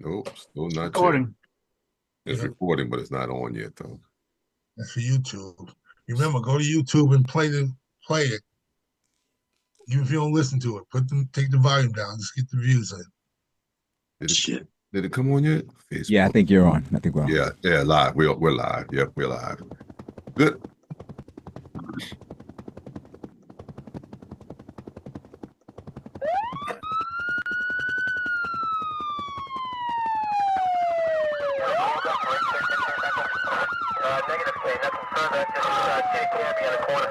Nope, still not yet. Recording. It's Yep, recording, but it's not on yet, though. that's for YouTube. Remember, go to YouTube and play it. Even if you don't listen to it, take the volume down. Just get the views in. Did it, Shit. did it come on yet? Yeah, I Facebook. think you're on. I think we're on. Yeah, yeah, live. We're live. Yep, we're live. Good. Negative K, nothing further. Just take Canby in the corner.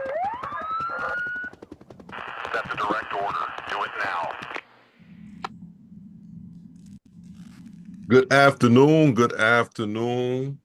That's a direct order. Do it now. Good afternoon. Good afternoon.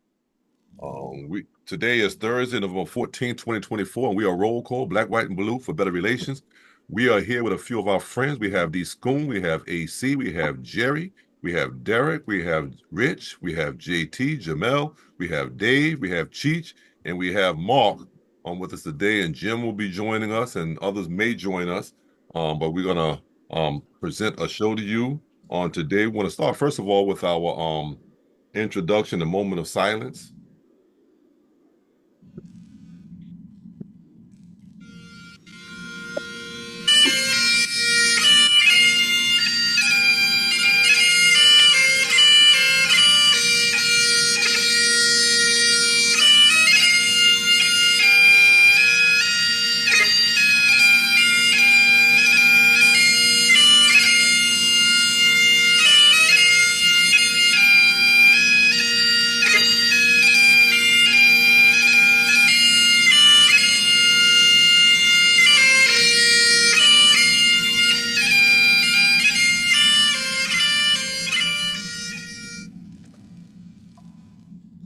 We today is Thursday, November 14th, 2024, and we are roll call, black, white, and blue for better relations. We are here with a few of our friends. We have D Schoon, we have AC, we have Jerry, we have Derek, we have Rich, we have JT, Jamel, we have Dave, we have Cheech, and we have Mark on with us today. And Jim will be joining us, and others may join us. But we're gonna present a show to you on today. We want to start first of all with our introduction, the moment of silence.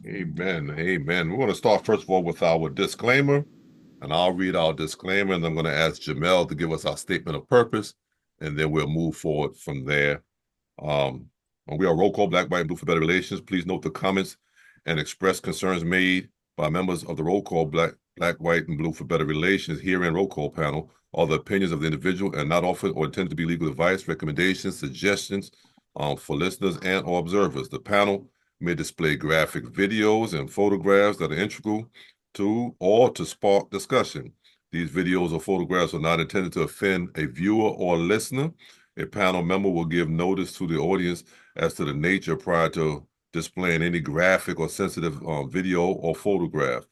Amen. Amen. We're going to start first of all with our disclaimer, and I'll read our disclaimer, and I'm going to ask Jamel to give us our statement of purpose, and then we'll move forward from there. And we are roll call, black, white, and blue for better relations. Please note the comments and express concerns made by members of the roll call, black, white, and blue for better relations here in roll call panel are the opinions of the individual and not offered or intended to be legal advice, recommendations, suggestions for listeners and or observers. The panel may display graphic videos and photographs that are integral to or to spark discussion. These videos or photographs are not intended to offend a viewer or listener. A panel member will give notice to the audience as to the nature prior to displaying any graphic or sensitive video or photograph.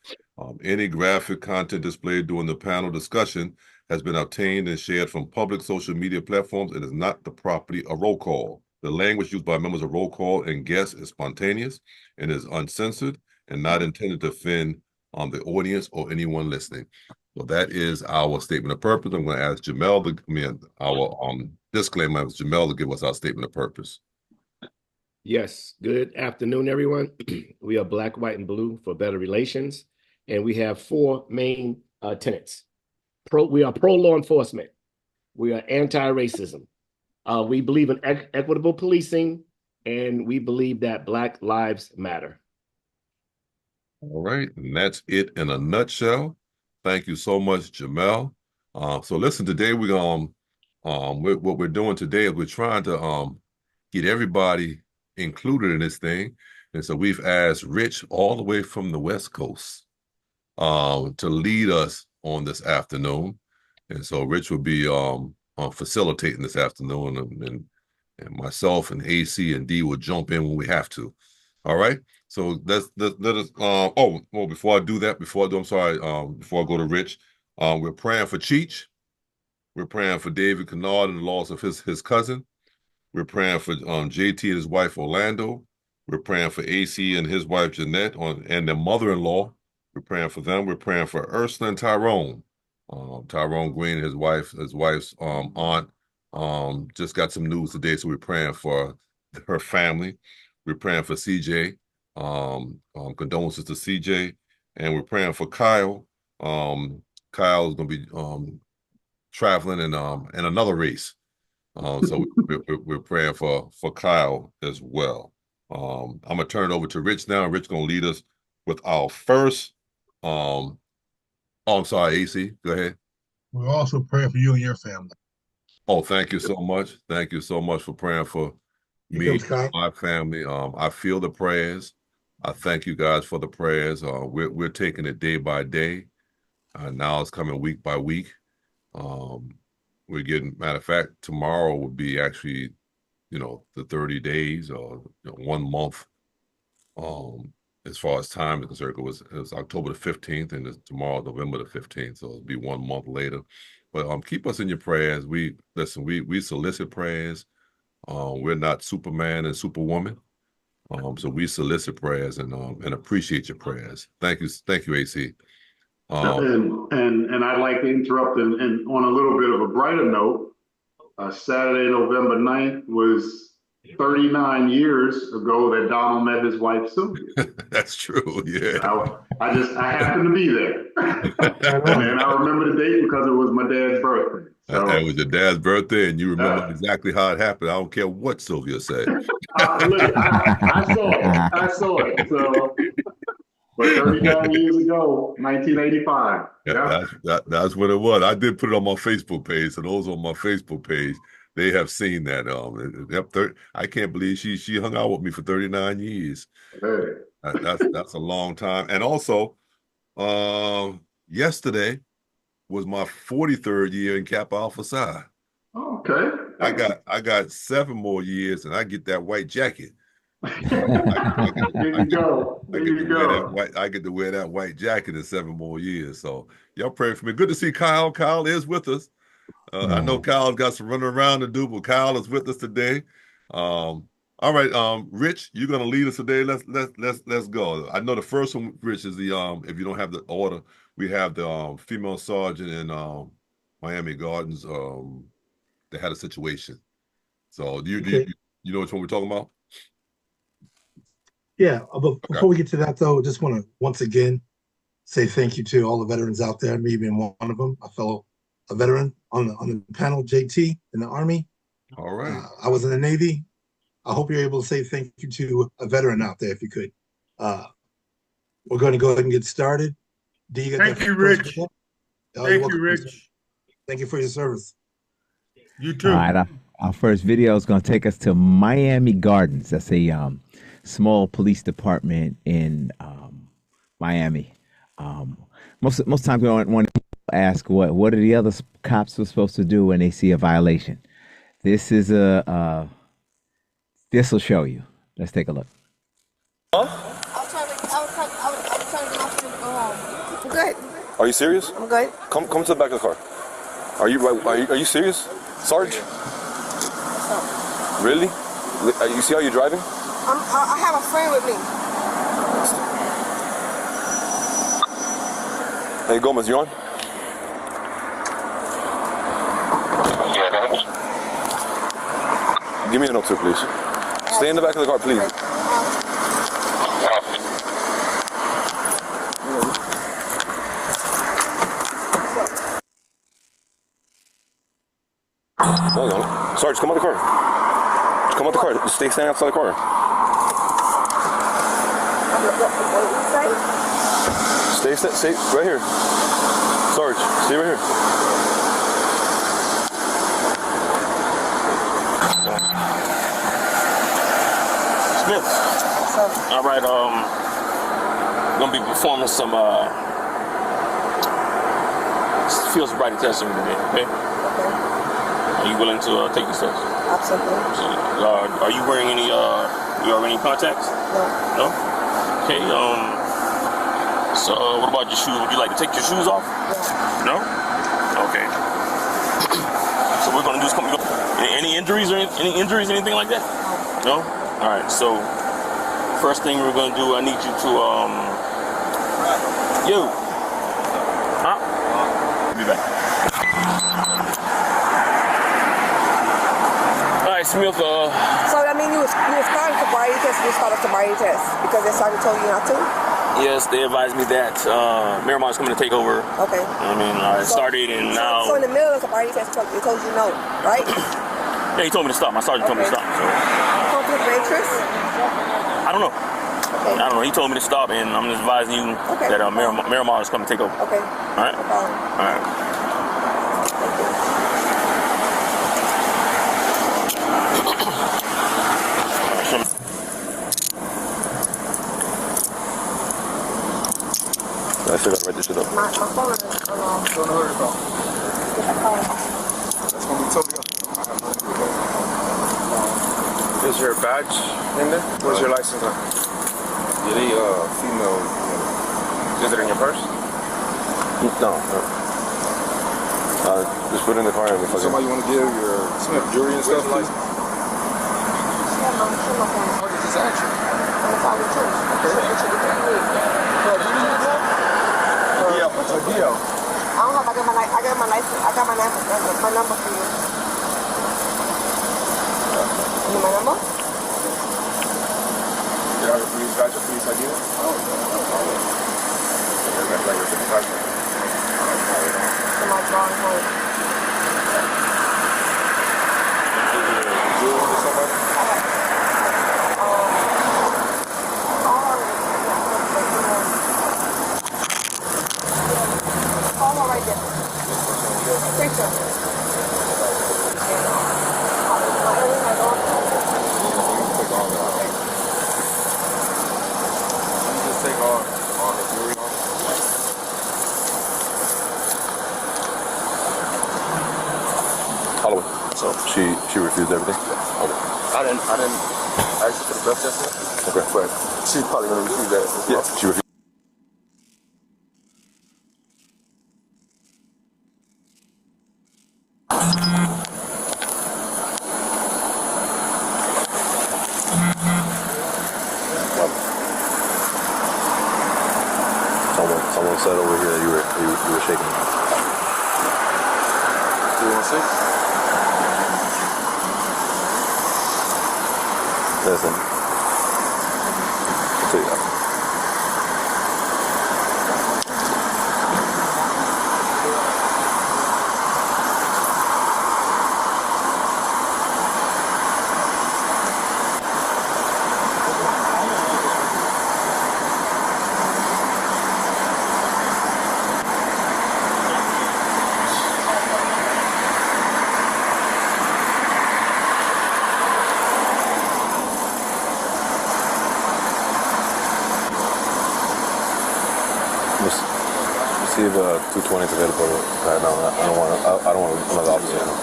Any graphic content displayed during the panel discussion has been obtained and shared from public social media platforms and is not the property of roll call. The language used by members of roll call and guests is spontaneous and is uncensored and not intended to offend the audience or anyone listening. So that is our statement of purpose. I'm going to ask Jamel our disclaimer is Jamel to give us our statement of purpose. Yes. Good afternoon, everyone. We are black, white, and blue for better relations, and we have four main tenets. We are pro law enforcement. We are anti-racism. We believe in equitable policing, and we believe that Black lives matter. All right, and that's it in a nutshell. Thank you so much, Jamel. So listen, today what we're doing today is we're trying to get everybody included in this thing, and so we've asked Rich all the way from the West Coast to lead us on this afternoon, and so Rich will be facilitating this afternoon, and myself and AC and D will jump in when we have to. All right. So let us. Before I do that, before I go to Rich, we're praying for Cheech. We're praying for David Kennard and the loss of his cousin. We're praying for JT and his wife Orlando. We're praying for AC and his wife Jeanette and their mother-in-law. We're praying for them. We're praying for Ursula and Tyrone. Tyrone Green, his wife's aunt, just got some news today, so we're praying for her family. We're praying for CJ. Condolences to CJ, and we're praying for Kyle. Kyle is going to be traveling in another race. So we're praying for Kyle as well. I'm gonna turn it over to Rich now. Rich gonna lead us with our first. I'm sorry, AC. Go ahead. We're also praying for you and your family. Oh, thank you so much. Thank you so much for praying for Here me, comes Kyle. my family. I feel the prayers. I thank you guys for the prayers. We're taking it day by day. Now it's coming week by week. Um, we're getting, matter of fact, tomorrow would be actually, the 30 days or 1 month. As far as time is concerned, it was October the 15th, and it's tomorrow, November the 15th. So it'll be 1 month later. But keep us in your prayers. We solicit prayers. We're not Superman and Superwoman. So we solicit prayers and appreciate your prayers. Thank you, AC. And I'd like to interrupt and on a little bit of a brighter note, Saturday, November 9th was 39 years ago that Donald met his wife, Sylvia. That's true, yeah. I happened to be there. And I remember the date because it was my dad's birthday. So, it was your dad's birthday, and you remember exactly how it happened. I don't care what Sylvia said. I saw it. So, but 39 years ago, 1985. Yeah, that's what it was. I did put it on my Facebook page. So those on my Facebook page, they have seen that. I can't believe she hung out with me for 39 years. Hey. That's a long time. And also, yesterday was my 43rd year in Kappa Alpha Psi. Okay. I got 7 more years, and I get that white jacket. There you go. I get to wear that white jacket in 7 more years. So y'all pray for me. Good to see Kyle. Kyle is with us. I know Kyle's got some running around to do, but Kyle is with us today. All right, Rich, you're gonna lead us today. Let's go. I know the first one, Rich, is the if you don't have the order, we have the female sergeant in Miami Gardens. They had a situation. So do you know which one we're talking about? Yeah, but before we get to that, though, I just want to once again say thank you to all the veterans out there, me being one of them, a veteran on the panel, JT, in the Army. All right. I was in the Navy. I hope you're able to say thank you to a veteran out there if you could. We're going to go ahead and get started. Thank you, Rich. Thank you, Rich. Thank you for your service. You too. All right, our first video is going to take us to Miami Gardens. That's a small police department in Miami. Most times we want to ask what are the other cops were supposed to do when they see a violation. This is this will show you. Let's take a look. I was trying to get my food to go home. I'm good. Are you serious? I'm good. Come to the back of the car. Are you serious, Sarge? Really? You see how you're driving? I have a friend with me. Hey, Gomez, you on? Give me a note, sir, please. Stay in the back of the car, please. Hold on. Sarge, come out the car. Come out the car. Stay standing outside the car. Stay right here. Sarge, stay right here. Smith. All right, gonna be performing some field sobriety testing today, okay? Are you willing to take this test? Absolutely. Are you wearing any contacts? No. No? Okay, so what about your shoes? Would you like to take your shoes off? No? Okay. So we're gonna do something. Any injuries or anything like that? No? All right, so first thing we're gonna do, I need you to be back. All right, Smith. So I mean, you was starting sobriety test. You started sobriety test because they started told you not to. Yes, they advised me that Miramon's coming to take over. Okay. I mean, I started and now. So in the middle of the sobriety test, they told you no, right? Yeah, he told me to stop. My sergeant told me to stop. So. Conflict of interest? I don't know. Okay. I don't know. He told me to stop, and I'm just advising you that Miramar is coming to take over. Okay. All right? No problem. All right. I still gotta write this shit up. My phone is Don't hurt yourself. That's gonna be totally up to you. I have nothing to do with that. Is your badge in there? Where's your license on? Yeah, they female. Is it in your purse? No. Just put it in the car and we fucking. Somebody you want to give your jury and stuff like? What is this action? Deal. I don't have. I got my license. I got my number for you. You need my number? Did I police badge or police ID? Like your supervisor. To my drawing board. Jewel or somebody? Holloway. So she refused everything? Okay. I didn't ask you for the breath test. Okay. But she's probably gonna refuse that. Yeah, she refused. Someone said over here that you were shaking. 316? Listen. I'll tell you that. See if 220 is available right now. I don't want another officer. You know?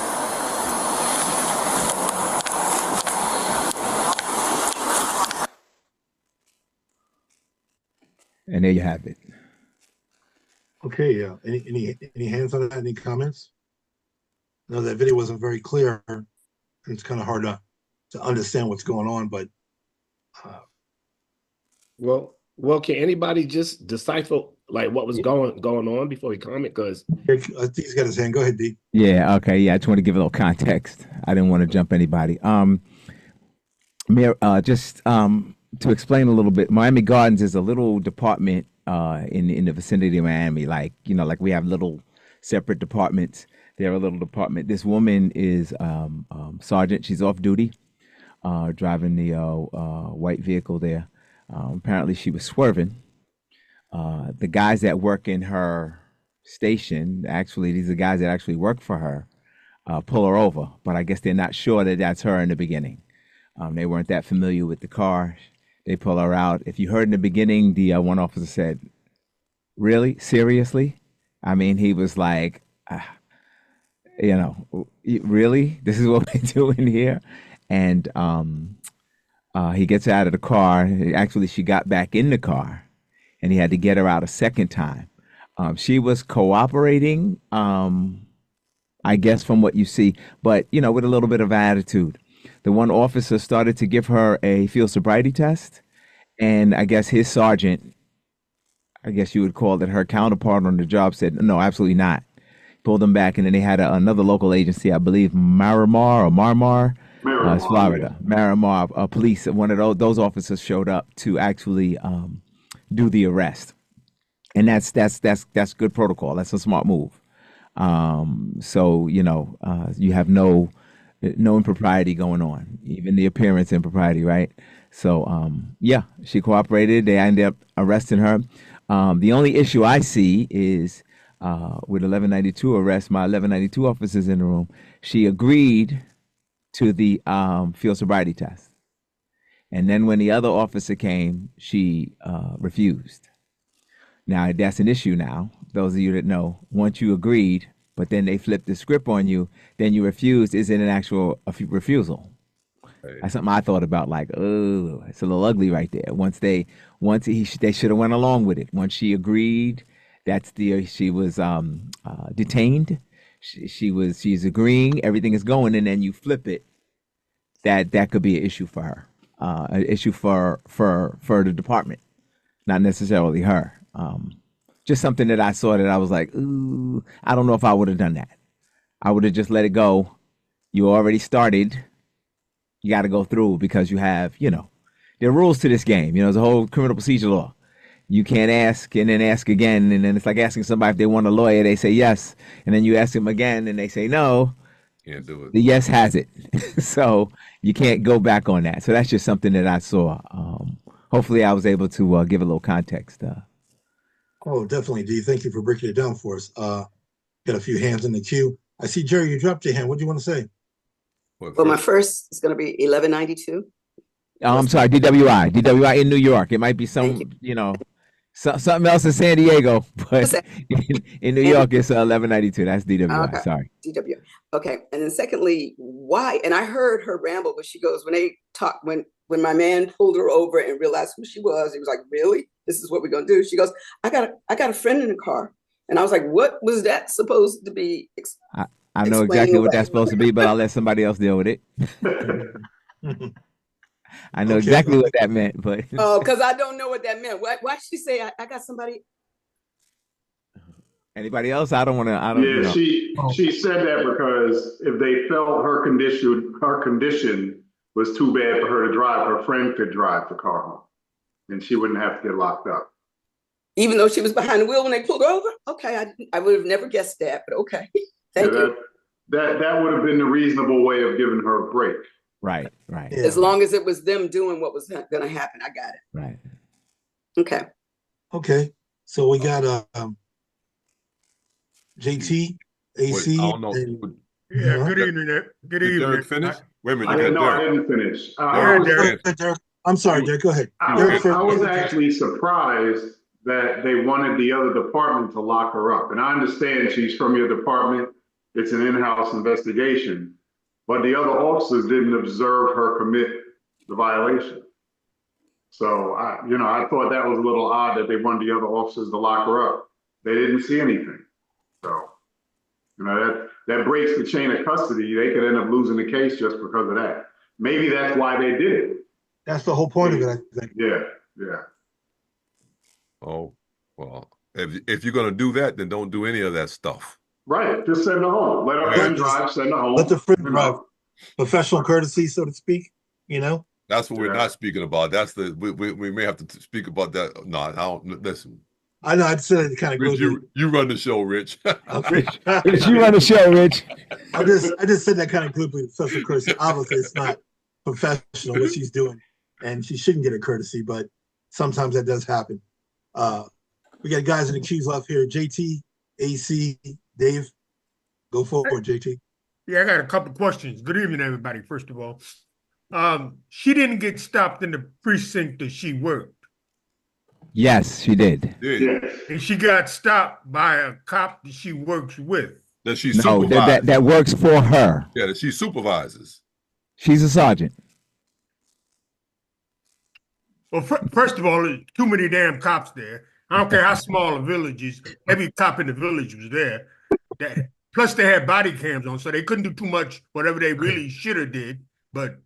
And there you have it. Okay, any hands on that? Any comments? No, that video wasn't very clear. It's kind of hard to understand what's going on, but well, can anybody just decipher like what was going on before we comment? Because I think he's got his hand. Go ahead, D. Yeah, okay. Yeah, I just want to give a little context. I didn't want to jump anybody. Mayor, to explain a little bit, Miami Gardens is a little department in the vicinity of Miami. Like, you know, like we have little separate departments. They're a little department. This woman is sergeant. She's off duty, driving the white vehicle there. Apparently she was swerving. The guys that work in her station, actually, these are guys that actually work for her, pull her over. But I guess they're not sure that that's her in the beginning. They weren't that familiar with the car. They pull her out. If you heard in the beginning, the one officer said, "Really? Seriously?" I mean, he was like, you know, really? This is what we're doing here? And he gets out of the car. Actually, she got back in the car, and he had to get her out a second time. She was cooperating, I guess, from what you see, but, you know, with a little bit of attitude. The one officer started to give her a field sobriety test, and I guess his sergeant, I guess you would call it, her counterpart on the job, said, no, absolutely not. Pulled them back, and then they had another local agency, I believe, Miramar, it's Florida. Miramar police. One of those officers showed up to actually do the arrest, and that's good protocol. That's a smart move. So you know, you have no impropriety going on, even the appearance impropriety, right? So yeah, she cooperated. They ended up arresting her. The only issue I see is with 1192 arrest. My 1192 officers in the room. She agreed to the field sobriety test, and then when the other officer came, she refused. Now that's an issue now. Those of you that know, once you agreed, but then they flipped the script on you, then you refused, is it an actual refusal? That's something I thought about, like, oh, it's a little ugly right there. They should have went along with it. Once she agreed, she was detained. She's agreeing, everything is going, and then you flip it. That could be an issue for her, an issue for the department, not necessarily her. Just something that I saw that I was like, ooh, I don't know if I would have done that. I would have just let it go. You already started. You got to go through because you have, there are rules to this game. There's a whole criminal procedure law. You can't ask and then ask again. And then it's like asking somebody if they want a lawyer, they say yes. And then you ask them again and they say no. Can't do it. The yes has it. So you can't go back on that. So that's just something that I saw. Hopefully I was able to give a little context. Oh, definitely, D. Thank you for breaking it down for us. Got a few hands in the queue. I see, Jerry, you dropped your hand. What do you want to say? Well, my first is going to be 1192. Oh, I'm sorry, DWI in New York. It might be something else in San Diego, but in New York, it's 1192. That's DWI. Okay. Sorry. DW. Okay. And then secondly, why? And I heard her ramble, but she goes, when my man pulled her over and realized who she was, he was like, really? This is what we're going to do. She goes, I got a friend in the car. And I was like, what was that supposed to be? I know exactly what that's supposed to be, but I'll let somebody else deal with it. I know exactly what that meant, but because I don't know what that meant. Why did she say I got somebody? Anybody else? I don't want to. Yeah, she said that because if they felt her condition was too bad for her to drive, her friend could drive the car home, and she wouldn't have to get locked up. Even though she was behind the wheel when they pulled her over. Okay, I would have never guessed that, but okay. Thank you. That would have been the reasonable way of giving her a break. Right. Yeah. As long as it was them doing what was going to happen. I got it. Right. Okay. So we got JT, AC. Wait, I don't know. Yeah, good evening. Good evening. Derek finish? Wait a minute. I didn't finish. I'm sorry, Derek. Go ahead. I was actually surprised that they wanted the other department to lock her up. And I understand she's from your department. It's an in-house investigation. But the other officers didn't observe her commit the violation. So, I thought that was a little odd that they wanted the other officers to lock her up. They didn't see anything. So, that breaks the chain of custody. They could end up losing the case just because of that. Maybe that's why they did it. That's the whole point of it, I think. Yeah. Oh, well, if you're going to do that, then don't do any of that stuff. Right. Just send her home. Let her friend drive, send her home. Let the friend drive. Professional courtesy, so to speak, That's what we're not speaking about. That's we may have to speak about that. No, I don't listen. I know. I said it kind of Rich, you run the show, Rich. Rich, you run the show, Rich. I just said that kind of glibly. Professional courtesy. Obviously, it's not professional what she's doing, and she shouldn't get a courtesy. But sometimes that does happen. We got guys in the queues left here. JT, AC, Dave, go forward, JT. Yeah, I got a couple questions. Good evening, everybody. First of all, she didn't get stopped in the precinct that she worked. Yes, she did. And she got stopped by a cop that she works with. That she supervises. That works for her. Yeah, that she supervises. She's a sergeant. Well, first of all, there's too many damn cops there. I don't care how small a village is. Every cop in the village was there. Plus, they had body cams on, so they couldn't do too much, whatever they really should have did. But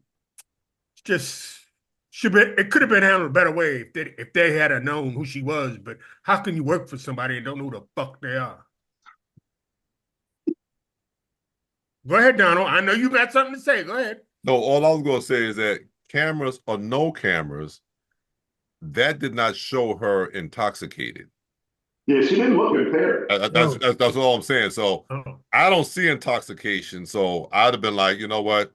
it could have been handled a better way if they had known who she was. But how can you work for somebody and don't know who the fuck they are? Go ahead, Donald. I know you got something to say. Go ahead. No, all I was going to say is that cameras or no cameras, that did not show her intoxicated. Yeah, she didn't look impaired. That's all I'm saying. So I don't see intoxication. So I'd have been like, you know what?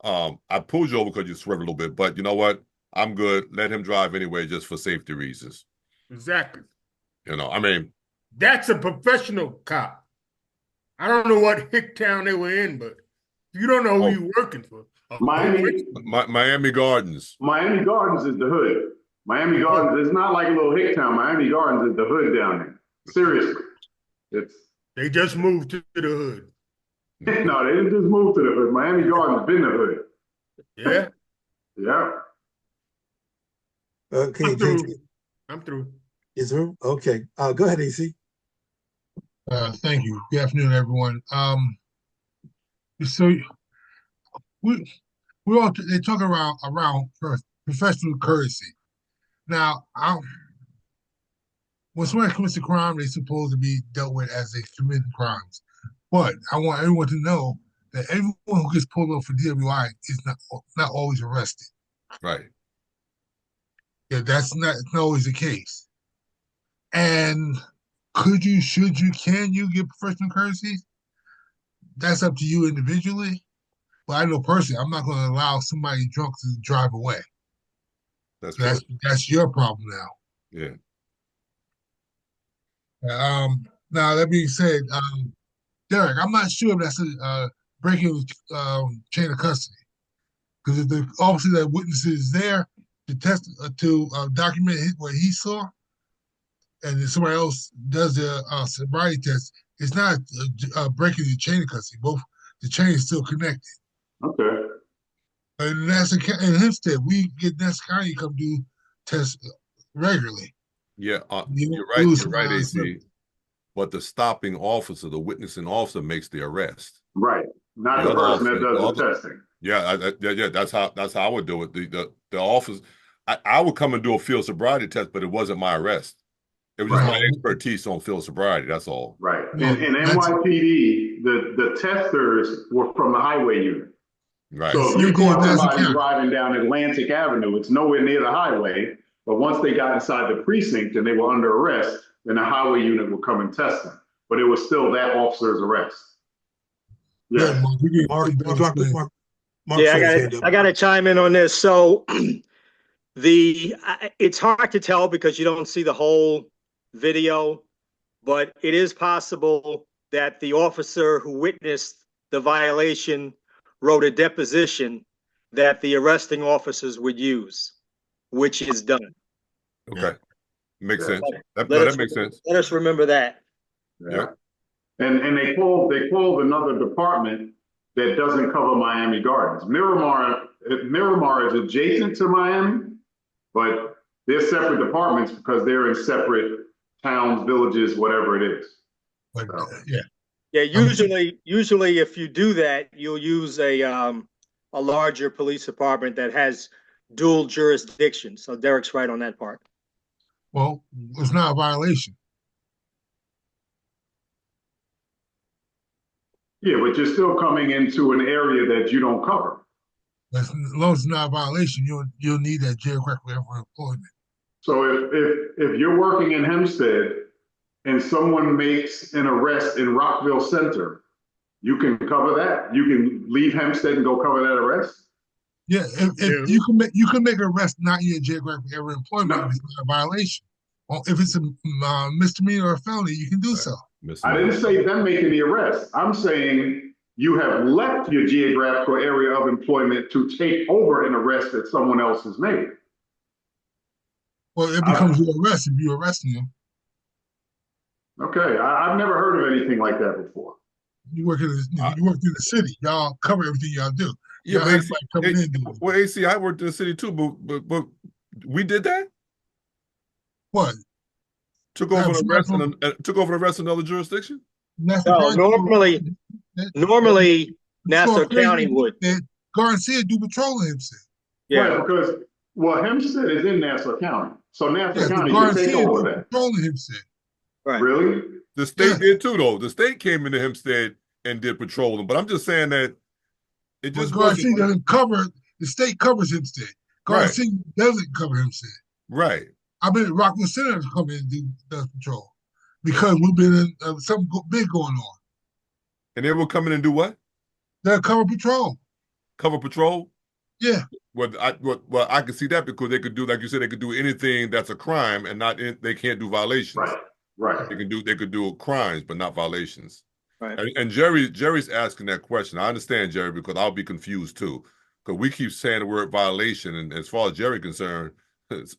I pulled you over because you swerved a little bit, but you know what? I'm good. Let him drive anyway, just for safety reasons. Exactly. That's a professional cop. I don't know what hick town they were in, but you don't know who you're working for. Miami Gardens. Miami Gardens is the hood. Miami Gardens is not like a little hick town. Miami Gardens is the hood down there. Seriously. It's They just moved to the hood. no, they didn't just move to the hood. Miami Gardens been the hood. Yeah, Yeah. Okay, I'm through. JT I'm through. is through. Okay, go ahead, AC. Thank you. Good afternoon, everyone. So we all they talk around professional courtesy. Now, when somebody commits a crime, they're supposed to be dealt with as they commit crimes. But I want everyone to know that everyone who gets pulled over for DWI is not always arrested. Right. Yeah, that's not always the case. And could you, should you, can you get professional courtesy? That's up to you individually. But I know personally, I'm not going to allow somebody drunk to drive away. That's your problem now. Yeah. Now that being said, Derek, I'm not sure if that's a breaking chain of custody, because if the officer that witnesses there to test to document what he saw, and then somebody else does the sobriety test, it's not breaking the chain of custody. Both the chain is still connected. Okay. And that's in Hempstead, we get Nassau County come do tests regularly. Yeah, you're right, AC. But the stopping officer, the witnessing officer, makes the arrest. Right, not the person that does the testing. Yeah, that's how I would do it. The officer, I would come and do a field sobriety test, but it wasn't my arrest. It was just my expertise on field sobriety. That's all. Right. In NYPD, the testers were from the highway unit. Right. So if you caught somebody driving down Atlantic Avenue, it's nowhere near the highway. But once they got inside the precinct and they were under arrest, then the highway unit would come and test them. But it was still that officer's arrest. Yeah. I got to chime in on this. So it's hard to tell because you don't see the whole video, but it is possible that the officer who witnessed the violation wrote a deposition that the arresting officers would use, which is done. Okay. Makes sense. That makes sense. Let us remember that. Yeah. And they called another department that doesn't cover Miami Gardens. Miramar is adjacent to Miami, but they're separate departments because they're in separate towns, villages, whatever it is. But, Yeah, usually if you do that, you'll use a larger police department that has dual jurisdiction. So Derek's right on that part. Well, it's not a violation. Yeah, but you're still coming into an area that you don't cover. As long as it's not a violation, you'll need that geographic employment. So if you're working in Hempstead and someone makes an arrest in Rockville Center, you can cover that. You can leave Hempstead and go cover that arrest. Yeah, if you can make an arrest not in your geographic area of employment if it's not a violation. Well, if it's a misdemeanor or a felony, you can do so. I didn't say them making the arrest. I'm saying you have left your geographical area of employment to take over an arrest that someone else has made. Well, it becomes your arrest if you're arresting them. Okay, I've never heard of anything like that before. You work in the city. Y'all cover everything y'all do. Yeah, well, AC, I worked in the city too, but we did that. What? Took over the rest of another jurisdiction? No, normally Nassau County would. Garcia do patrol in Hempstead. Yeah, right, because Hempstead is in Nassau County, so Nassau County can take over that. Patrol in Hempstead. Right. Really? The state did too, though. The state came into Hempstead and did patrolling, but I'm just saying that it just Garcia doesn't cover. The state covers Hempstead. Garcia doesn't cover Hempstead. Right. I've been at Rockville Center to come in and do patrol because we've been in something big going on. And they will come in and do what? They'll cover patrol. Cover patrol? Yeah. Well, I can see that because they could do, like you said, they could do anything that's a crime and they can't do violations. Right. They could do crimes, but not violations. Right. And Jerry's asking that question. I understand, Jerry, because I'll be confused too. Because we keep saying the word violation, and as far as Jerry's concerned,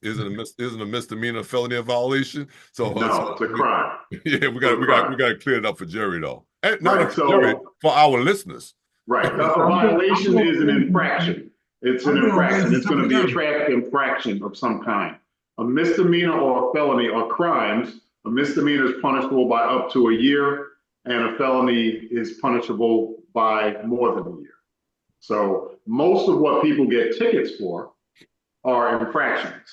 Isn't a misdemeanor felony a violation? So No, it's a crime. Yeah, we got to clear it up for Jerry though. And not Right, for Jerry, for our listeners. Right. A violation is an infraction. It's an infraction. It's going to be a traffic infraction of some kind. A misdemeanor or a felony are crimes. A misdemeanor is punishable by up to a year, and a felony is punishable by more than a year. So most of what people get tickets for are infractions.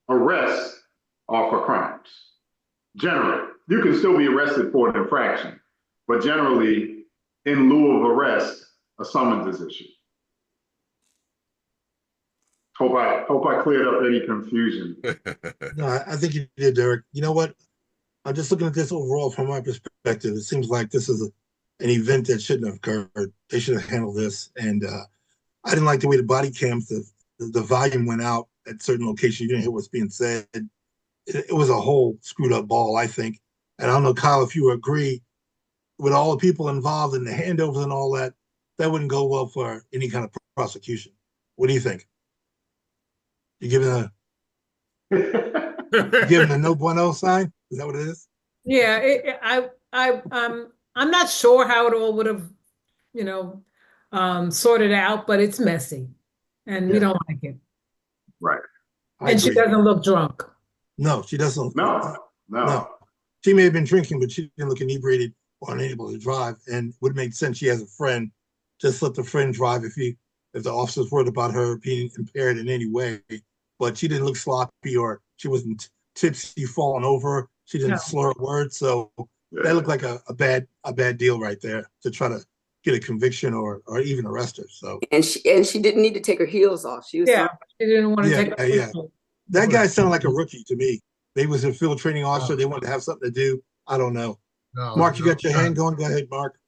Arrests are for crimes. Generally, you can still be arrested for an infraction, but generally, in lieu of arrest, a summons is issued. Hope I cleared up any confusion. No, I think you did, Derek. You know what? I'm just looking at this overall from my perspective. It seems like this is an event that shouldn't have occurred. They should have handled this. And I didn't like the way the body cams, the volume went out at certain locations. You didn't hear what's being said. It was a whole screwed up ball, I think. And I don't know, Kyle, if you agree with all the people involved in the handovers and all that, that wouldn't go well for any kind of prosecution. What do you think? You giving a no bueno sign? Is that what it is? Yeah, I'm not sure how it all would have, sorted out, but it's messy, and we don't like it. Right. And she doesn't look drunk. No, she doesn't. No. She may have been drinking, but she didn't look inebriated or unable to drive. And it would make sense. She has a friend. Just let the friend drive if the officer's worried about her being impaired in any way. But she didn't look sloppy, or she wasn't tipsy, falling over. She didn't slur a word. So that looked like a bad deal right there to try to get a conviction or even arrest her. So and she didn't need to take her heels off. She was she didn't want to take her heels off. That guy sounded like a rookie to me. They was a field training officer. They wanted to have something to do. I don't know. Mark, you got your hand going? Go ahead, Mark.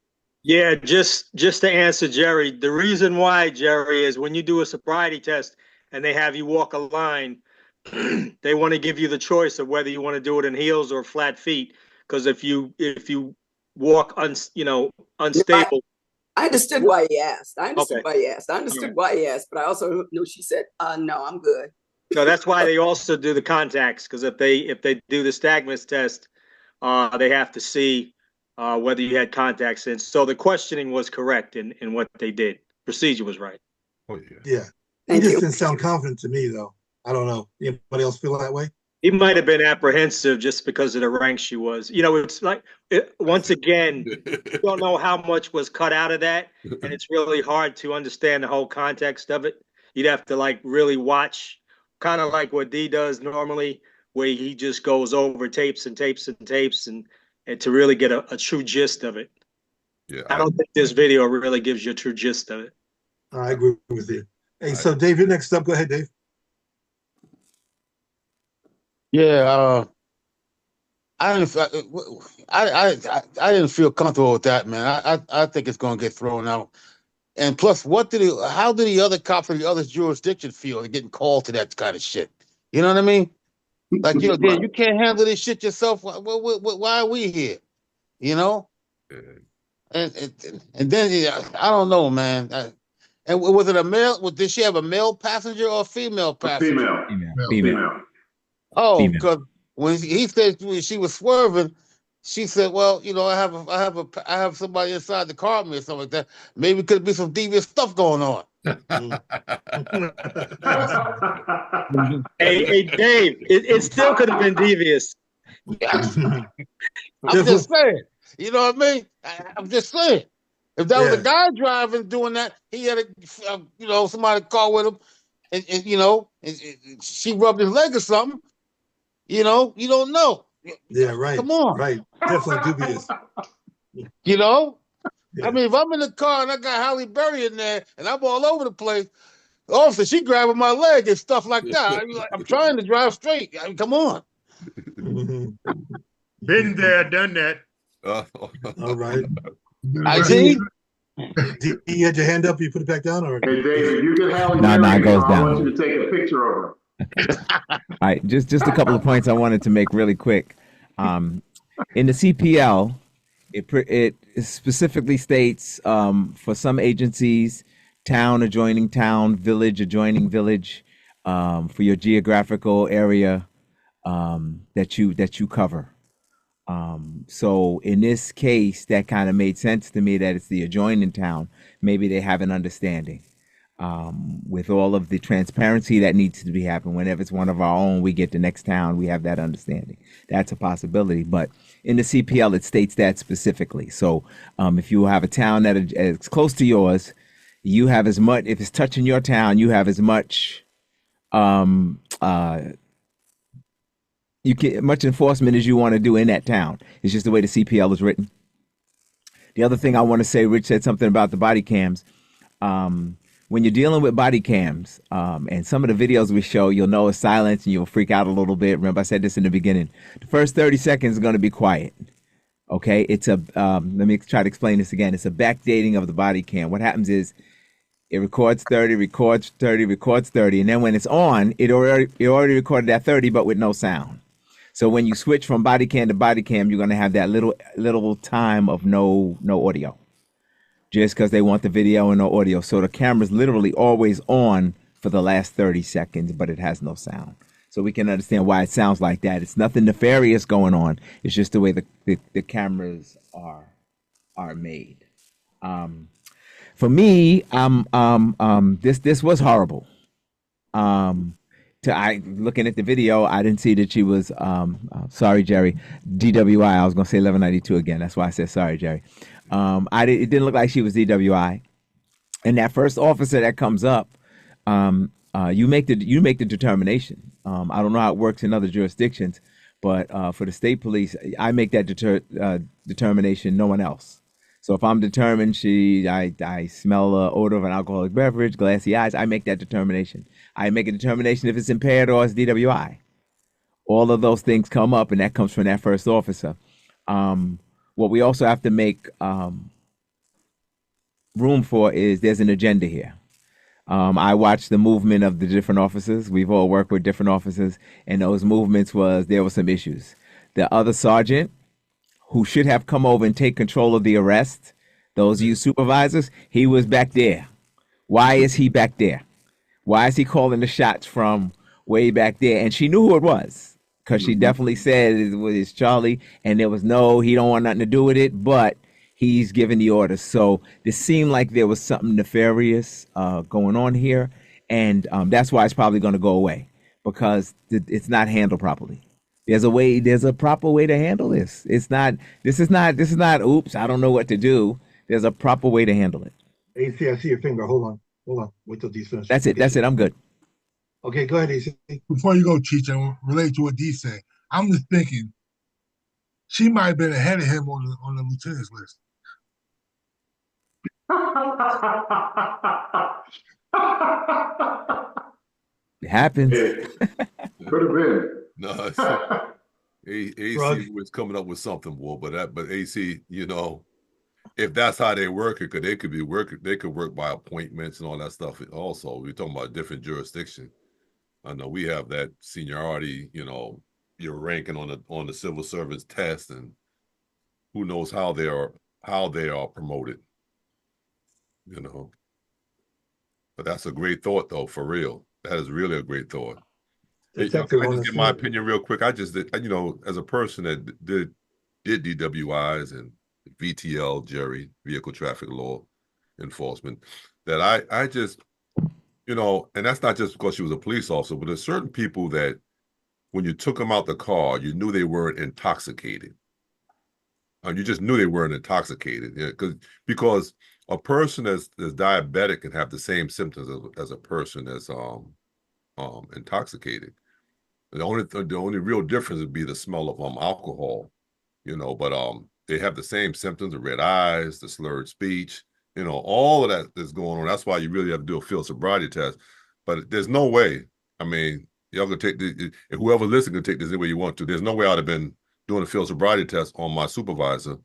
Yeah, just to answer Jerry, the reason why, Jerry, is when you do a sobriety test and they have you walk a line, they want to give you the choice of whether you want to do it in heels or flat feet. Because if you walk unstable. I understood why he asked. I understood why he asked, but I also knew she said, no, I'm good. So that's why they also do the contacts, because if they do the Stagmus test, they have to see whether you had contacts in. So the questioning was correct in what they did. Procedure was right. Oh yeah. Yeah. He just didn't sound confident to me though. I don't know. Anybody else feel that way? He might have been apprehensive just because of the rank she was. It's like, once again, you don't know how much was cut out of that, and it's really hard to understand the whole context of it. You'd have to really watch, kind of like what D does normally, where he just goes over tapes and tapes and tapes and to really get a true gist of it. Yeah, I don't think this video really gives you a true gist of it. I agree with you. Hey, so Dave, you're next up. Go ahead, Dave. Yeah, I didn't feel comfortable with that, man. I think it's going to get thrown out. And plus, how do the other cops in the other jurisdiction feel getting called to that kind of shit? You know what I mean? Like, you can't handle this shit yourself. Why are we here? You know? And then I don't know, man. And was it a male? Did she have a male passenger or a female passenger? Female. Oh, because when he said she was swerving, she said, "Well, I have somebody inside the car with me or something like that. Maybe it could be some devious stuff going on." Hey, Dave, it still could have been devious. I'm just saying. You know what I mean? I'm just saying. If that was a guy driving doing that, he had somebody car with him, and she rubbed his leg or something. You don't know. Yeah, right. Come on. Right. Definitely dubious. I mean, if I'm in the car and I got Halle Berry in there and I'm all over the place, officer, she grabbing my leg and stuff like that. I'm trying to drive straight. I mean, come on. Been there, done that. All right. I see. You had your hand up, you put it back down, or? Hey, David, you get Halle No, Berry, it goes I down. want you to take a picture of her. All right, just a couple of points I wanted to make really quick. In the CPL, it specifically states for some agencies, town adjoining town, village adjoining village, for your geographical area that you cover. So in this case, that kind of made sense to me that it's the adjoining town. Maybe they have an understanding. With all of the transparency that needs to be happening, whenever it's one of our own, we get the next town, we have that understanding. That's a possibility. But in the CPL, it states that specifically. So if you have a town that is close to yours, you have as much, if it's touching your town, you have as much you get much enforcement as you want to do in that town. It's just the way the CPL is written. The other thing I want to say, Rich said something about the body cams. When you're dealing with body cams, and some of the videos we show, you'll know it's silence and you'll freak out a little bit. Remember, I said this in the beginning. The first 30 seconds is going to be quiet. Okay, it's a, let me try to explain this again. It's a backdating of the body cam. What happens is it records 30, records 30, records 30. And then when it's on, it already recorded that 30, but with no sound. So when you switch from body cam to body cam, you're going to have that little time of no audio, just because they want the video and no audio. So the camera's literally always on for the last 30 seconds, but it has no sound. So we can understand why it sounds like that. It's nothing nefarious going on. It's just the way the cameras are made. For me, this was horrible. Looking at the video, I didn't see that she was, sorry, Jerry, DWI. I was going to say 1192 again. That's why I said sorry, Jerry. It didn't look like she was DWI. And that first officer that comes up, you make the determination. I don't know how it works in other jurisdictions, but for the state police, I make that determination, no one else. So if I'm determined I smell the odor of an alcoholic beverage, glassy eyes, I make that determination. I make a determination if it's impaired or it's DWI. All of those things come up, and that comes from that first officer. What we also have to make room for is there's an agenda here. I watched the movement of the different officers. We've all worked with different officers, and those movements there were some issues. The other sergeant, who should have come over and take control of the arrest, those of you supervisors, he was back there. Why is he back there? Why is he calling the shots from way back there? And she knew who it was, because she definitely said it was Charlie, and there was he don't want nothing to do with it, but he's giving the orders. So it seemed like there was something nefarious going on here, and that's why it's probably going to go away, because it's not handled properly. There's a proper way to handle this. This is not, oops, I don't know what to do. There's a proper way to handle it. AC, I see your finger. Hold on. Wait till D's finished. That's it. I'm good. Okay, go ahead, AC. Before you go, Cheech, and relate to what D said, I'm just thinking she might have been ahead of him on the lieutenant's list. It happens. Could have been. No, AC was coming up with something more, but AC, if that's how they work it, they could work by appointments and all that stuff. Also, we're talking about different jurisdiction. I know we have that seniority, you're ranking on the civil service test, and who knows how they are promoted, But that's a great thought, though, for real. That is really a great thought. I just get my opinion real quick. I just did, as a person that did DWIs and VTL, Jerry, vehicle traffic law enforcement, that I just, and that's not just because she was a police officer, but there's certain people that when you took them out the car, you knew they weren't intoxicated. You just knew they weren't intoxicated, because a person that's diabetic can have the same symptoms as a person that's intoxicated. The only real difference would be the smell of alcohol, but they have the same symptoms: the red eyes, the slurred speech, all of that is going on. That's why you really have to do a field sobriety test. But there's no way. I mean, y'all can take this, whoever listens can take this any way you want to. There's no way I'd have been doing a field sobriety test on my supervisor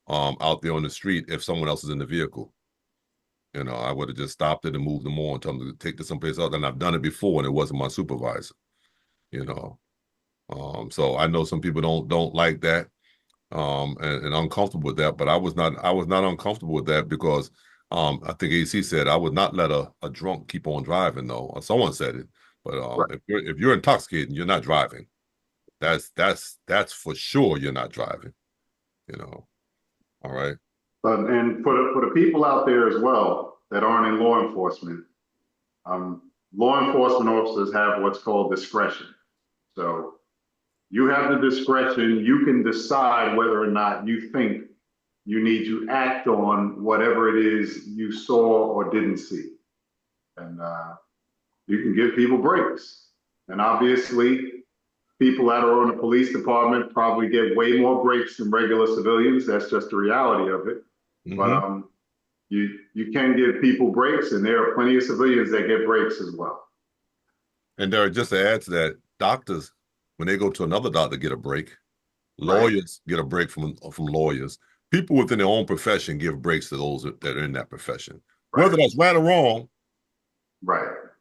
out there on the street if someone else is in the vehicle. I would have just stopped it and moved them on, told them to take this someplace else. And I've done it before, and it wasn't my supervisor. So I know some people don't like that and uncomfortable with that, but I was not uncomfortable with that because I think AC said I would not let a drunk keep on driving, though. Someone said it, But if you're intoxicated and you're not driving, that's for sure you're not driving. You know. All right. And for the people out there as well that aren't in law enforcement, law enforcement officers have what's called discretion. So you have the discretion. You can decide whether or not you think you need to act on whatever it is you saw or didn't see. And you can give people breaks. And obviously, people that are on the police department probably get way more breaks than regular civilians. That's just the reality of it. Mm-hmm. But you can give people breaks, and there are plenty of civilians that get breaks as well. And Derek, just to add to that, doctors, when they go to another doctor, get a break. Lawyers get a break from lawyers. People within their own profession give breaks to those that are in that profession. Whether that's right or wrong,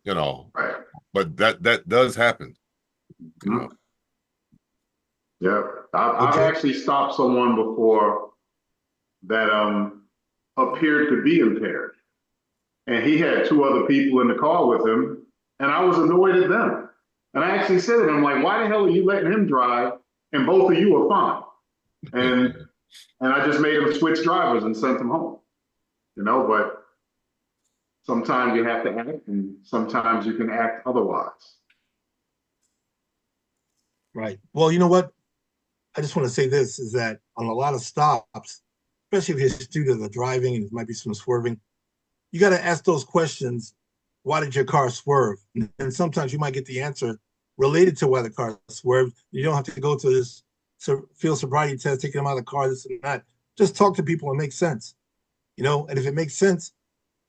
you know, but that does happen. You know. Yeah, I've actually stopped someone before that appeared to be impaired, and he had two other people in the car with him, and I was annoyed at them. And I actually said to him, like, why the hell are you letting him drive, and both of you are fine? And I just made him switch drivers and sent him home. You know, but sometimes you have to act, and sometimes you can act otherwise. Right. Well, you know what? I just want to say this is that on a lot of stops, especially if you're due to the driving and there might be some swerving, you got to ask those questions. Why did your car swerve? And sometimes you might get the answer related to why the car swerved. You don't have to go through this field sobriety test, taking them out of the car, this and that. Just talk to people and make sense. You know, and if it makes sense,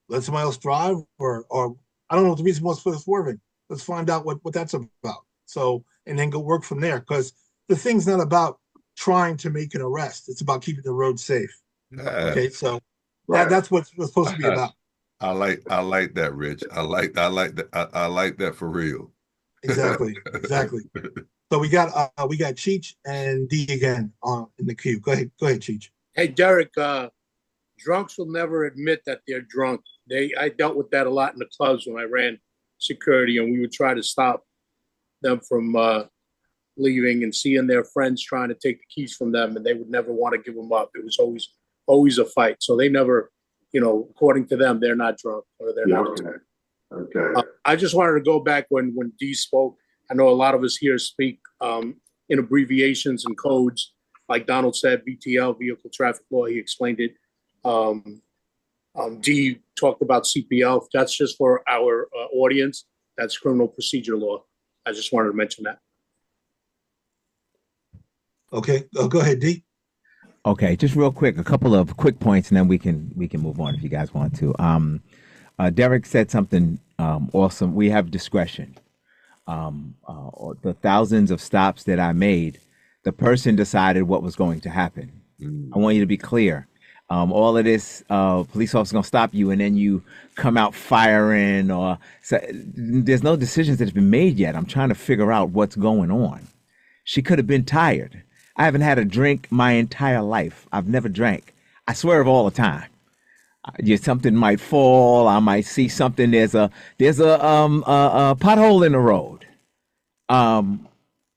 let somebody else drive, or I don't know what the reason was for the swerving. Let's find out what that's about. So, and then go work from there, because the thing's not about trying to make an arrest. It's about keeping the road safe. Okay, so that's what it's supposed to be about. I like that, Rich. I like that for real. Exactly. So we got Cheech and D again in the queue. Go ahead, Cheech. Hey, Derek. Drunks will never admit that they're drunk. I dealt with that a lot in the clubs when I ran security, and we would try to stop them from leaving and seeing their friends trying to take the keys from them, and they would never want to give them up. It was always a fight. So they never, you know, according to them, they're not drunk or they're not. Okay. I just wanted to go back when Dee spoke. I know a lot of us here speak in abbreviations and codes, like Donald said, VTL, vehicle traffic law. He explained it. Dee talked about CPL. That's just for our audience. That's criminal procedure law. I just wanted to mention that. Okay, go ahead, Dee. Okay, just real quick, a couple of quick points, and then we can move on if you guys want to. Derek said something awesome. We have discretion. The thousands of stops that I made, the person decided what was going to happen. I want you to be clear. All of this, police officer gonna stop you, and then you come out firing, or there's no decisions that have been made yet. I'm trying to figure out what's going on. She could have been tired. I haven't had a drink my entire life. I've never drank. I swerve all the time. Something might fall. I might see something. There's a pothole in the road.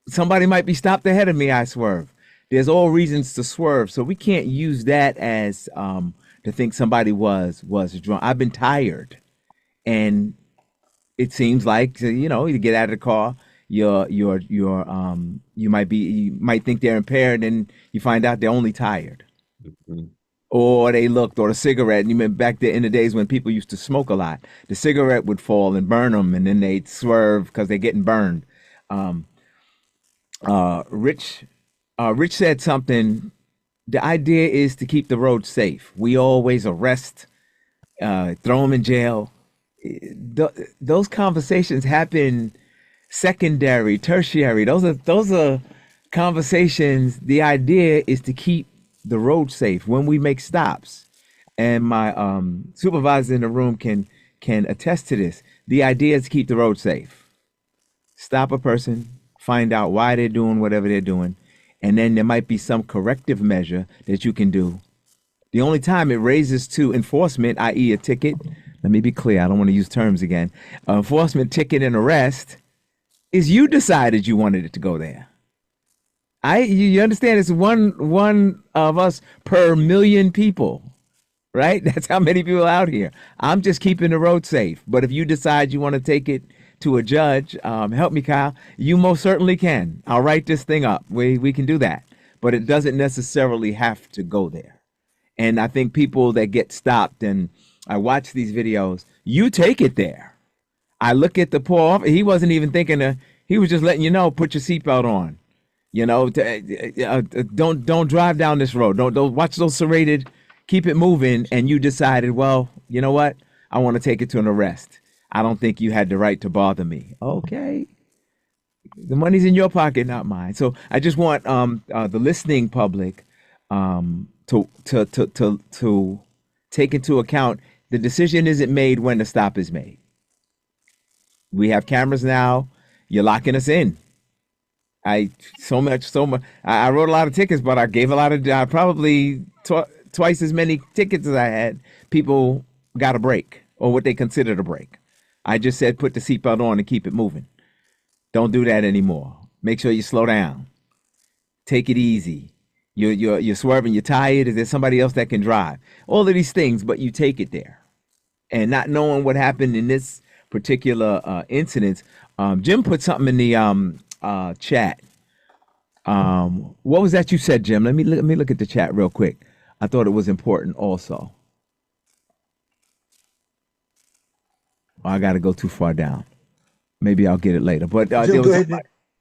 Somebody might be stopped ahead of me. I swerve. There's all reasons to swerve, so we can't use that as to think somebody was drunk. I've been tired, and it seems like, you know, you get out of the car, you might think they're impaired, and you find out they're only tired, or they looked, or a cigarette. And you remember back there in the days when people used to smoke a lot, the cigarette would fall and burn them, and then they'd swerve because they're getting burned. Rich said something. The idea is to keep the road safe. We always arrest, throw them in jail. Those conversations happen secondary, tertiary. Those are conversations. The idea is to keep the road safe when we make stops. And my supervisor in the room can attest to this. The idea is to keep the road safe. Stop a person, find out why they're doing whatever they're doing, and then there might be some corrective measure that you can do. The only time it raises to enforcement, i.e. a ticket, let me be clear, I don't want to use terms again. Enforcement, ticket, and arrest is you decided you wanted it to go there. You understand? It's one of us per million people, right? That's how many people out here. I'm just keeping the road safe. But if you decide you want to take it to a judge, help me, Kyle. You most certainly can. I'll write this thing up. We can do that. But it doesn't necessarily have to go there. And I think people that get stopped, and I watch these videos, you take it there. I look at the poor officer. He wasn't even thinking. He was just letting you know, put your seatbelt on. You know, don't drive down this road. Don't watch those serrated. Keep it moving. And you decided, well, you know what? I want to take it to an arrest. I don't think you had the right to bother me. Okay. The money's in your pocket, not mine. So I just want the listening public to take into account the decision isn't made when the stop is made. We have cameras now. You're locking us in. I wrote a lot of tickets, but I gave a lot of probably twice as many tickets as I had. People got a break, or what they considered a break. I just said put the seatbelt on and keep it moving. Don't do that anymore. Make sure you slow down. Take it easy. You're swerving. You're tired. Is there somebody else that can drive? All of these things, but you take it there, and not knowing what happened in this particular incident. Jim put something in the chat. What was that you said, Jim? Let me look at the chat real quick. I thought it was important also. Oh, I got to go too far down. Maybe I'll get it later. But Jim, go ahead.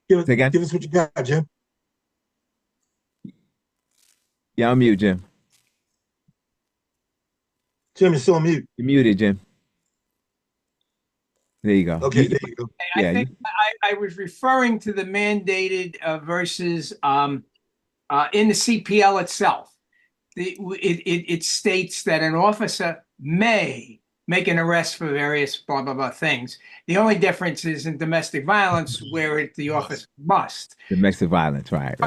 Give us what you got, Jim. Yeah, I'm mute, Jim. Jim, you're still on mute. You're muted, Jim. There you go. Okay, there you go. I think I was referring to the mandated versus in the CPL itself. It states that an officer may make an arrest for various blah, blah, blah things. The only difference is in domestic violence where the officer must. Domestic violence, right.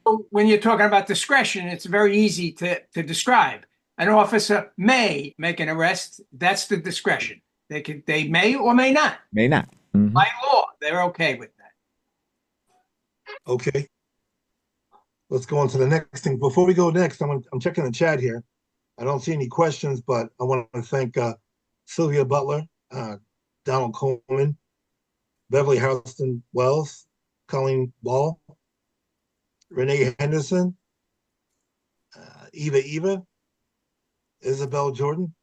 So when you're talking about discretion, it's very easy to describe. An officer may make an arrest. That's the discretion. They may or may not. May not. Mm-hmm. By law, they're okay with that. Okay. Let's go on to the next thing. Before we go next, I'm checking the chat here. I don't see any questions, but I want to thank Sylvia Butler, Donald Coleman, Beverly Houston Wells, Colleen Ball, Renee Henderson, Eva, Isabel Jordan,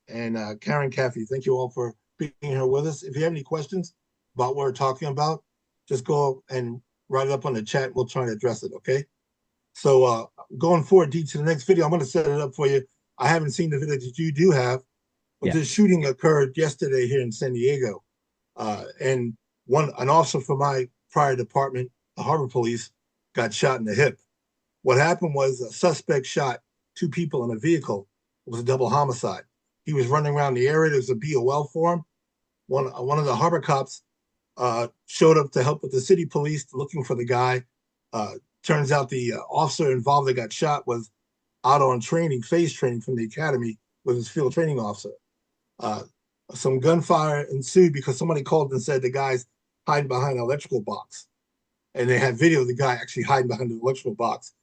and Karen Caffey. Thank you all for being here with us. If you have any questions about what we're talking about, just go and write it up on the chat. We'll try to address it, okay? So going forward, D, to the next video, I'm going to set it up for you. I haven't seen the video that you do have, but this shooting occurred yesterday here in San Diego. And an officer from my prior department, the Harbor Police, got shot in the hip. What happened was a suspect shot two people in a vehicle. It was a double homicide. He was running around the area. There was a BOL for him. One of the Harbor cops showed up to help with the city police looking for the guy. Turns out the officer involved that got shot was out on training, phase training from the academy with his field training officer. Some gunfire ensued because somebody called and said the guy's hiding behind an electrical box. And they had video of the guy actually hiding behind the electrical box.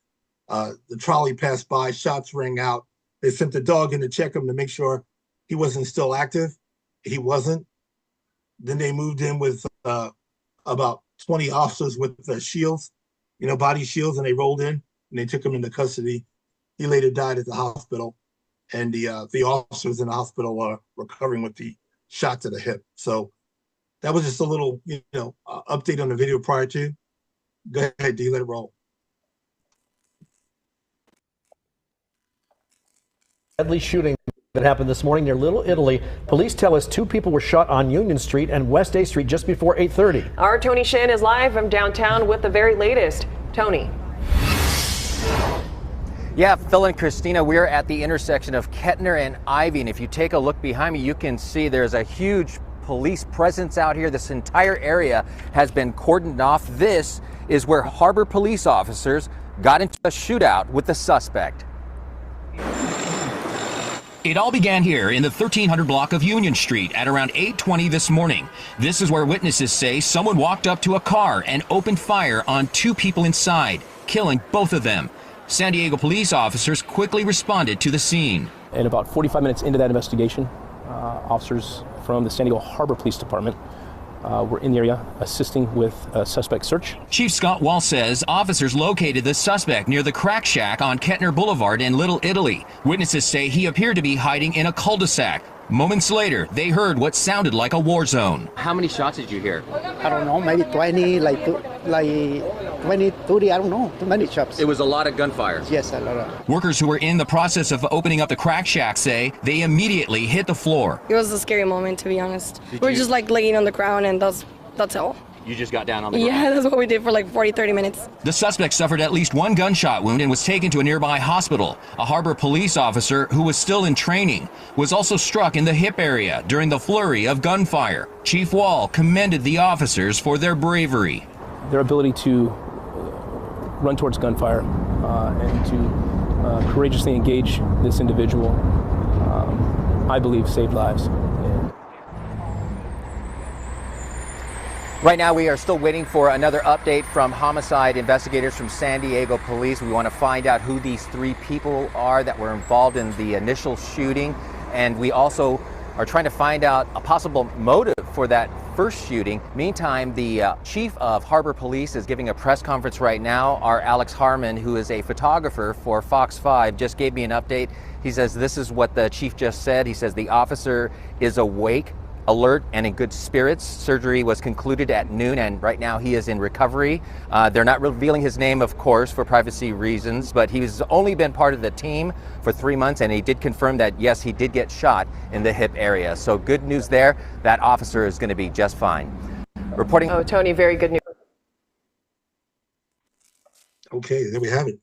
The trolley passed by, shots rang out. They sent the dog in to check him to make sure he wasn't still active. He wasn't. Then they moved in with about 20 officers with shields, body shields, and they rolled in and they took him into custody. He later died at the hospital, and the officers in the hospital are recovering with the shot to the hip. So that was just a little, update on the video prior to. Go ahead, D, let it roll. Deadly shooting that happened this morning near Little Italy. Police tell us two people were shot on Union Street and West A Street just before 8:30. Our Tony Shan is live from downtown with the very latest. Tony. Yeah, Phil and Christina, we're at the intersection of Kettner and Ivy. And if you take a look behind me, you can see there's a huge police presence out here. This entire area has been cordoned off. This is where Harbor police officers got into a shootout with the suspect. It all began here in the 1300 block of Union Street at around 8:20 this morning. This is where witnesses say someone walked up to a car and opened fire on two people inside, killing both of them. San Diego police officers quickly responded to the scene. And about 45 minutes into that investigation, officers from the San Diego Harbor Police Department were in the area assisting with a suspect search. Chief Scott Wall says officers located the suspect near the crack shack on Kettner Boulevard in Little Italy. Witnesses say he appeared to be hiding in a cul-de-sac. Moments later, they heard what sounded like a war zone. How many shots did you hear? I don't know, maybe 20, like 20, 30, I don't know, too many shots. It was a lot of gunfire. Yes, a lot of. Workers who were in the process of opening up the crack shack say they immediately hit the floor. It was a scary moment, to be honest. We're just like laying on the ground, and that's all. You just got down on the ground? Yeah, that's what we did for like 40, 30 minutes. The suspect suffered at least one gunshot wound and was taken to a nearby hospital. A Harbor police officer who was still in training was also struck in the hip area during the flurry of gunfire. Chief Wall commended the officers for their bravery. Their ability to run towards gunfire and to courageously engage this individual, I believe, saved lives. Right now, we are still waiting for another update from homicide investigators from San Diego Police. We want to find out who these three people are that were involved in the initial shooting. And we also are trying to find out a possible motive for that first shooting. Meantime, the chief of Harbor Police is giving a press conference right now. Our Alex Harmon, who is a photographer for Fox 5, just gave me an update. He says this is what the chief just said. He says the officer is awake, alert, and in good spirits. Surgery was concluded at noon, and right now he is in recovery. They're not revealing his name, of course, for privacy reasons, but he's only been part of the team for 3 months, and he did confirm that, yes, he did get shot in the hip area. So good news there. That officer is going to be just fine. Reporting. Oh, Tony, very good news. Okay, there we have it.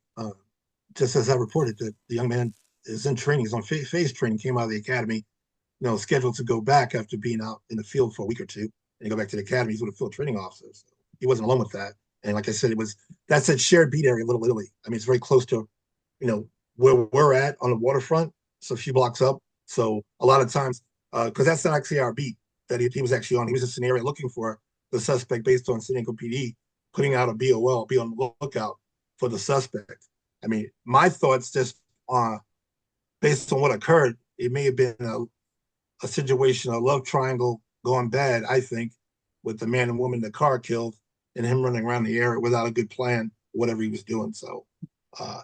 Just as I reported, that the young man is in training. He's on phase training, came out of the academy, scheduled to go back after being out in the field for a week or two and go back to the academy. He's with a field training officer. So he wasn't alone with that. And like I said, that's that shared beat area, Little Italy. I mean, it's very close to, where we're at on the waterfront. So a few blocks up. So a lot of times, because that's not actually our beat that he was actually on. He was just in an area looking for the suspect based on San Diego PD, putting out a BOL, be on the lookout for the suspect. I mean, my thoughts just based on what occurred, it may have been a situation, a love triangle gone bad, I think, with the man and woman the car killed and him running around the area without a good plan, whatever he was doing. So I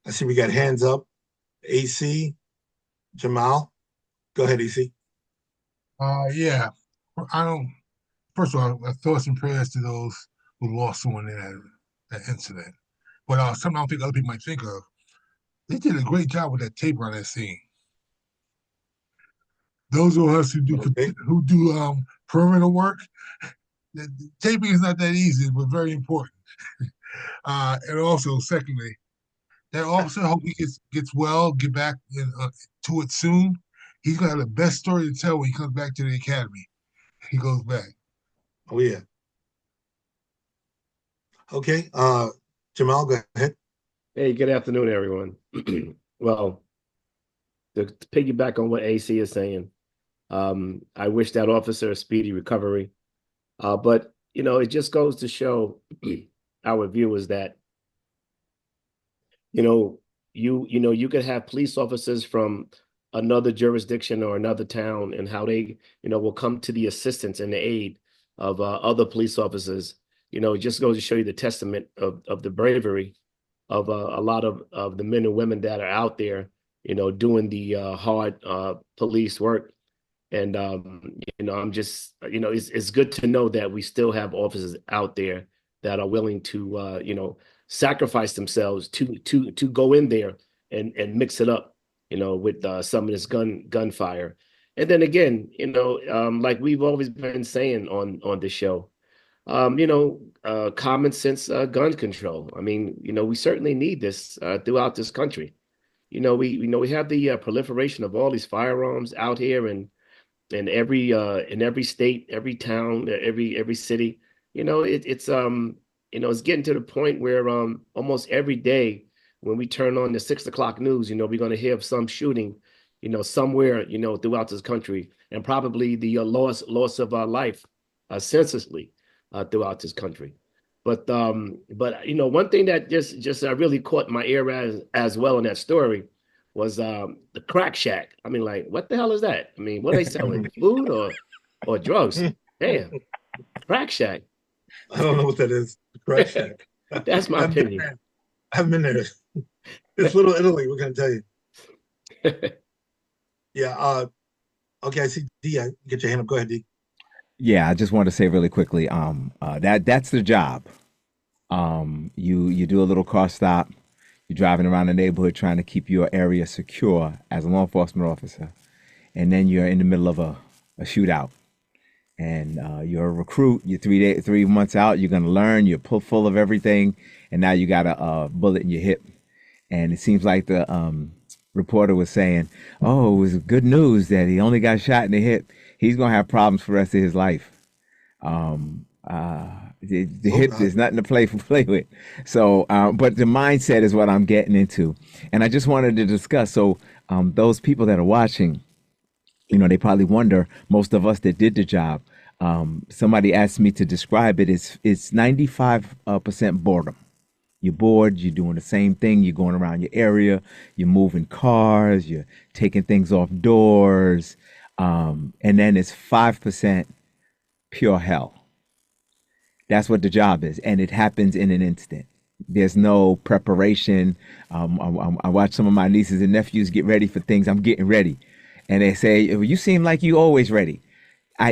see we got hands up. AC, Jamal. Go ahead, AC. Yeah. First of all, thoughts and prayers to those who lost someone in that incident. But something I don't think other people might think of. They did a great job with that tape on that scene. Those of us who do perimeter work, the taping is not that easy, but very important. And also, secondly, that officer, I hope he gets well, get back to it soon. He's gonna have the best story to tell when he comes back to the academy. He goes back. Oh yeah. Okay, Jamal, go ahead. Hey, good afternoon, everyone. Well, to piggyback on what AC is saying, I wish that officer a speedy recovery. But, it just goes to show our viewers that, you could have police officers from another jurisdiction or another town and how they, will come to the assistance and the aid of other police officers. It just goes to show you the testament of the bravery of a lot of the men and women that are out there, doing the hard police work. And, I'm just, it's good to know that we still have officers out there that are willing to, sacrifice themselves to go in there and mix it up, with some of this gunfire. And then again, like we've always been saying on the show, common sense gun control. I mean, we certainly need this throughout this country. We have the proliferation of all these firearms out here in every state, every town, every city. It's getting to the point where almost every day when we turn on the 6 o'clock news, we're going to hear of some shooting, somewhere, throughout this country, and probably the loss of life senselessly throughout this country. But one thing that just really caught my ear as well in that story was the crack shack. I mean, like, what the hell is that? I mean, what are they selling? Food or drugs? Damn, crack shack. I don't know what that is. Crack shack. That's my opinion. I haven't been there. It's Little Italy. What can I tell you? Yeah. Okay. I see D. Get your hand up. Go ahead, D. Yeah, I just wanted to say really quickly, that's the job. You do a little car stop, you're driving around the neighborhood trying to keep your area secure as a law enforcement officer, and then you're in the middle of a shootout. And you're a recruit, you're 3 months out, you're gonna learn, you're full of everything, and now you got a bullet in your hip. And it seems like the reporter was saying, oh, it was good news that he only got shot in the hip. He's gonna have problems for the rest of his life. The hip is nothing to play with. So, but the mindset is what I'm getting into. And I just wanted to discuss, so those people that are watching, they probably wonder, most of us that did the job, somebody asked me to describe it, it's 95% boredom. You're bored, you're doing the same thing, you're going around your area, you're moving cars, you're taking things off doors, and then it's 5% pure hell. That's what the job is, and it happens in an instant. There's no preparation. I watch some of my nieces and nephews get ready for things. I'm getting ready, and they say, "You seem like you always ready."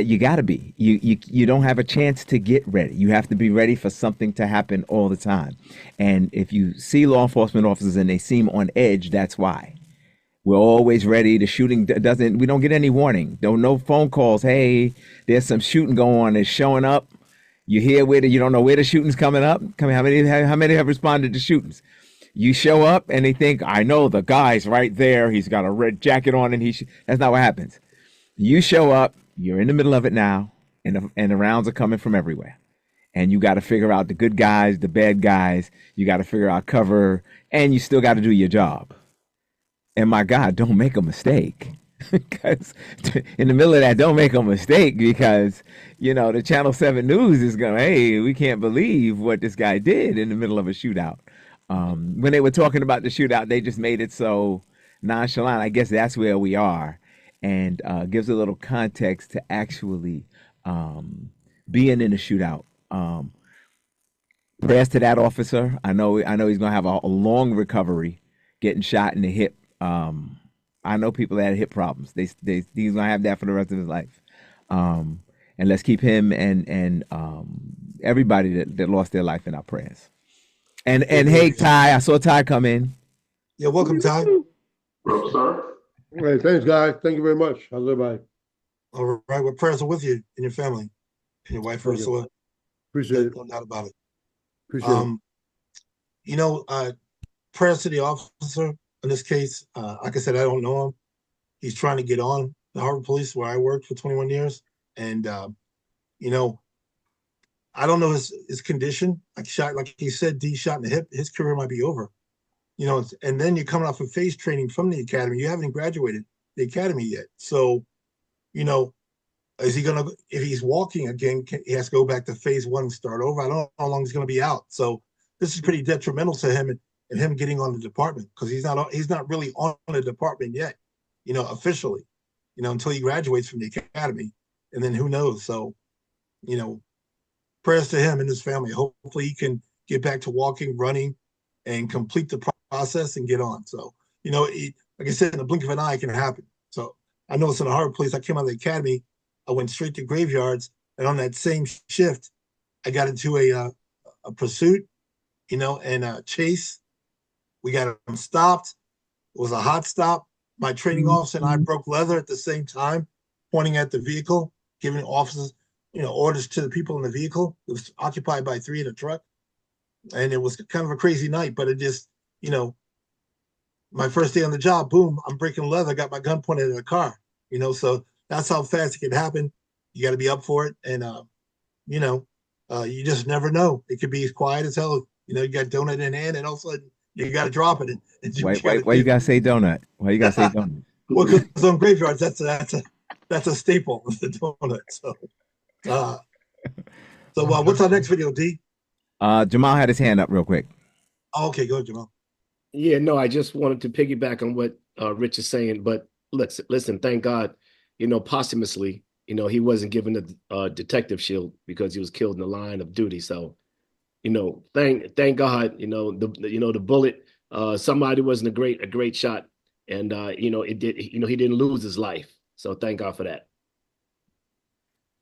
You got to be. You don't have a chance to get ready. You have to be ready for something to happen all the time. And if you see law enforcement officers and they seem on edge, that's why. We're always ready. The shooting we don't get any warning. No phone calls. Hey, there's some shooting going on. It's showing up. You hear you don't know where the shooting's coming up. How many have responded to shootings? You show up and they think, I know the guy's right there. He's got a red jacket on and that's not what happens. You show up, you're in the middle of it now, and the rounds are coming from everywhere. And you got to figure out the good guys, the bad guys. You got to figure out cover, and you still got to do your job. And my God, don't make a mistake. Because in the middle of that, don't make a mistake, because, the Channel 7 News is going, hey, we can't believe what this guy did in the middle of a shootout. When they were talking about the shootout, they just made it so nonchalant. I guess that's where we are. And gives a little context to actually being in a shootout. Prayers to that officer. I know he's gonna have a long recovery, getting shot in the hip. I know people that had hip problems. He's gonna have that for the rest of his life. And let's keep him and everybody that lost their life in our prayers. And hey, Ty, I saw Ty come in. Yeah, welcome, Ty. What's up, Hey, thanks, guys. Thank you very much. How's everybody? All right. Well, prayers are with you and your family and your wife, Ursula. Appreciate it. No doubt about it. Appreciate it. Prayers to the officer in this case. Like I said, I don't know him. He's trying to get on the Harbor Police where I worked for 21 years. And, I don't know his condition. Like he said, D shot in the hip. His career might be over. And then you're coming off of phase training from the academy. You haven't graduated the academy yet. So, is he if he's walking again, he has to go back to phase 1 and start over. I don't know how long he's going to be out. So this is pretty detrimental to him and him getting on the department, because he's not really on the department yet, officially, until he graduates from the academy. And then who knows? So, prayers to him and his family. Hopefully he can get back to walking, running, and complete the process and get on. So, like I said, in the blink of an eye, it can happen. So I know it's in a hard place. I came out of the academy. I went straight to graveyards, and on that same shift, I got into a pursuit, and a chase. We got him stopped. It was a hot stop. My training officer and I broke leather at the same time, pointing at the vehicle, giving officers, orders to the people in the vehicle. It was occupied by 3 in a truck. And it was kind of a crazy night, but it just, my first day on the job, boom, I'm breaking leather, got my gun pointed at a car, so that's how fast it can happen. You got to be up for it. And, you just never know. It could be as quiet as hell. You got donut in hand and all of a sudden you got to drop it. Why you got to say donut? Why you got to say donut? Well, because on graveyards, that's a staple of the donut. So what's our next video, D? Jamal had his hand up real quick. Oh, okay, go ahead, Jamal. Yeah, no, I just wanted to piggyback on what Rich is saying, but listen, thank God, posthumously, he wasn't given a detective shield because he was killed in the line of duty. So, thank God, the bullet, somebody wasn't a great shot, and it did, he didn't lose his life. So thank God for that.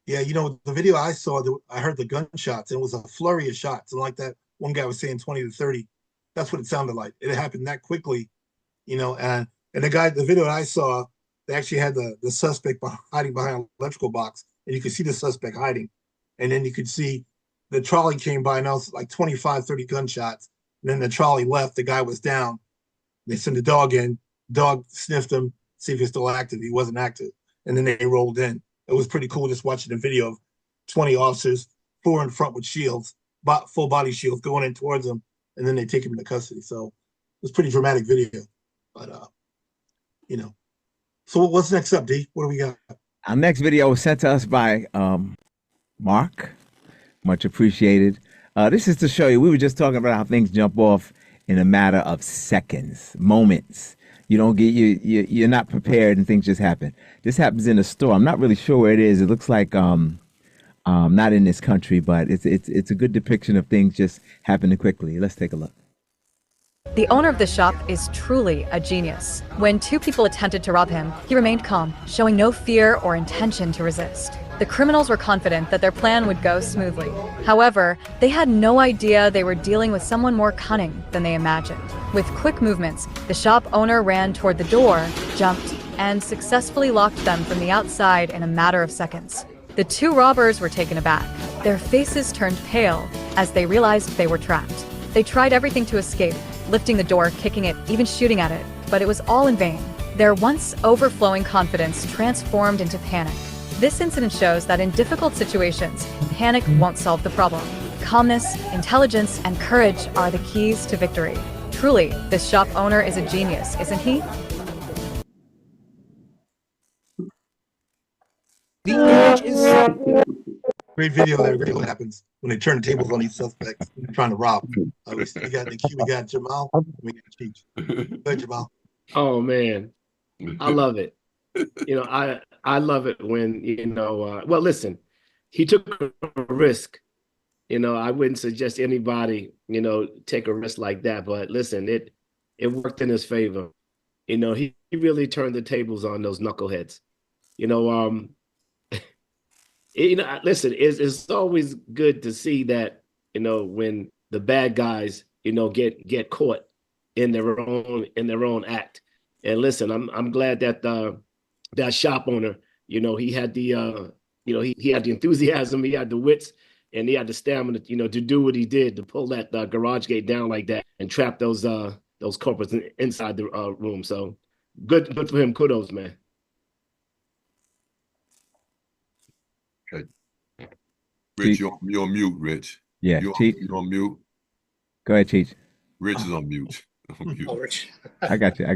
Yeah, the video I saw, I heard the gunshots, and it was a flurry of shots, and like that one guy was saying 20 to 30. That's what it sounded like. It happened that quickly, and the video I saw, they actually had the suspect hiding behind an electrical box, and you could see the suspect hiding. And then you could see the trolley came by, and it was like 25, 30 gunshots. And then the trolley left, the guy was down. They sent the dog in, dog sniffed him, see if he's still active. He wasn't active. And then they rolled in. It was pretty cool just watching the video of 20 officers, 4 in front with shields, full body shields going in towards them, and then they take him into custody. So it was a pretty dramatic video. But, So what's next up, D? What do we got? Our next video was sent to us by Mark. Much appreciated. This is to show you, we were just talking about how things jump off in a matter of seconds, moments. You don't get you're not prepared and things just happen. This happens in a store. I'm not really sure where it is. It looks like not in this country, but it's a good depiction of things just happening quickly. Let's take a look. The owner of the shop is truly a genius. When 2 people attempted to rob him, he remained calm, showing no fear or intention to resist. The criminals were confident that their plan would go smoothly. However, they had no idea they were dealing with someone more cunning than they imagined. With quick movements, the shop owner ran toward the door, jumped, and successfully locked them from the outside in a matter of seconds. The 2 robbers were taken aback. Their faces turned pale as they realized they were trapped. They tried everything to escape, lifting the door, kicking it, even shooting at it, but it was all in vain. Their once overflowing confidence transformed into panic. This incident shows that in difficult situations, panic won't solve the problem. Calmness, intelligence, and courage are the keys to victory. Truly, this shop owner is a genius, isn't he? The image is great video there. Great what happens when they turn the tables on these suspects trying to rob. We got the Q, we got Jamal, we got Cheech. Go ahead, Jamal. Oh man, I love it. I love it when well, listen, he took a risk. I wouldn't suggest anybody take a risk like that, but listen, it worked in his favor. He really turned the tables on those knuckleheads. Listen, it's always good to see that when the bad guys get caught in their own act. And listen, I'm glad that that shop owner, he had the he had the enthusiasm, he had the wits, and he had the stamina, to do what he did, to pull that garage gate down like that and trap those culprits inside the room. So good for him. Kudos, man. Okay. Rich, you're on mute, Rich. Yeah, you're on mute. Go ahead, Cheech. Rich is on mute. Oh, Rich. I got you.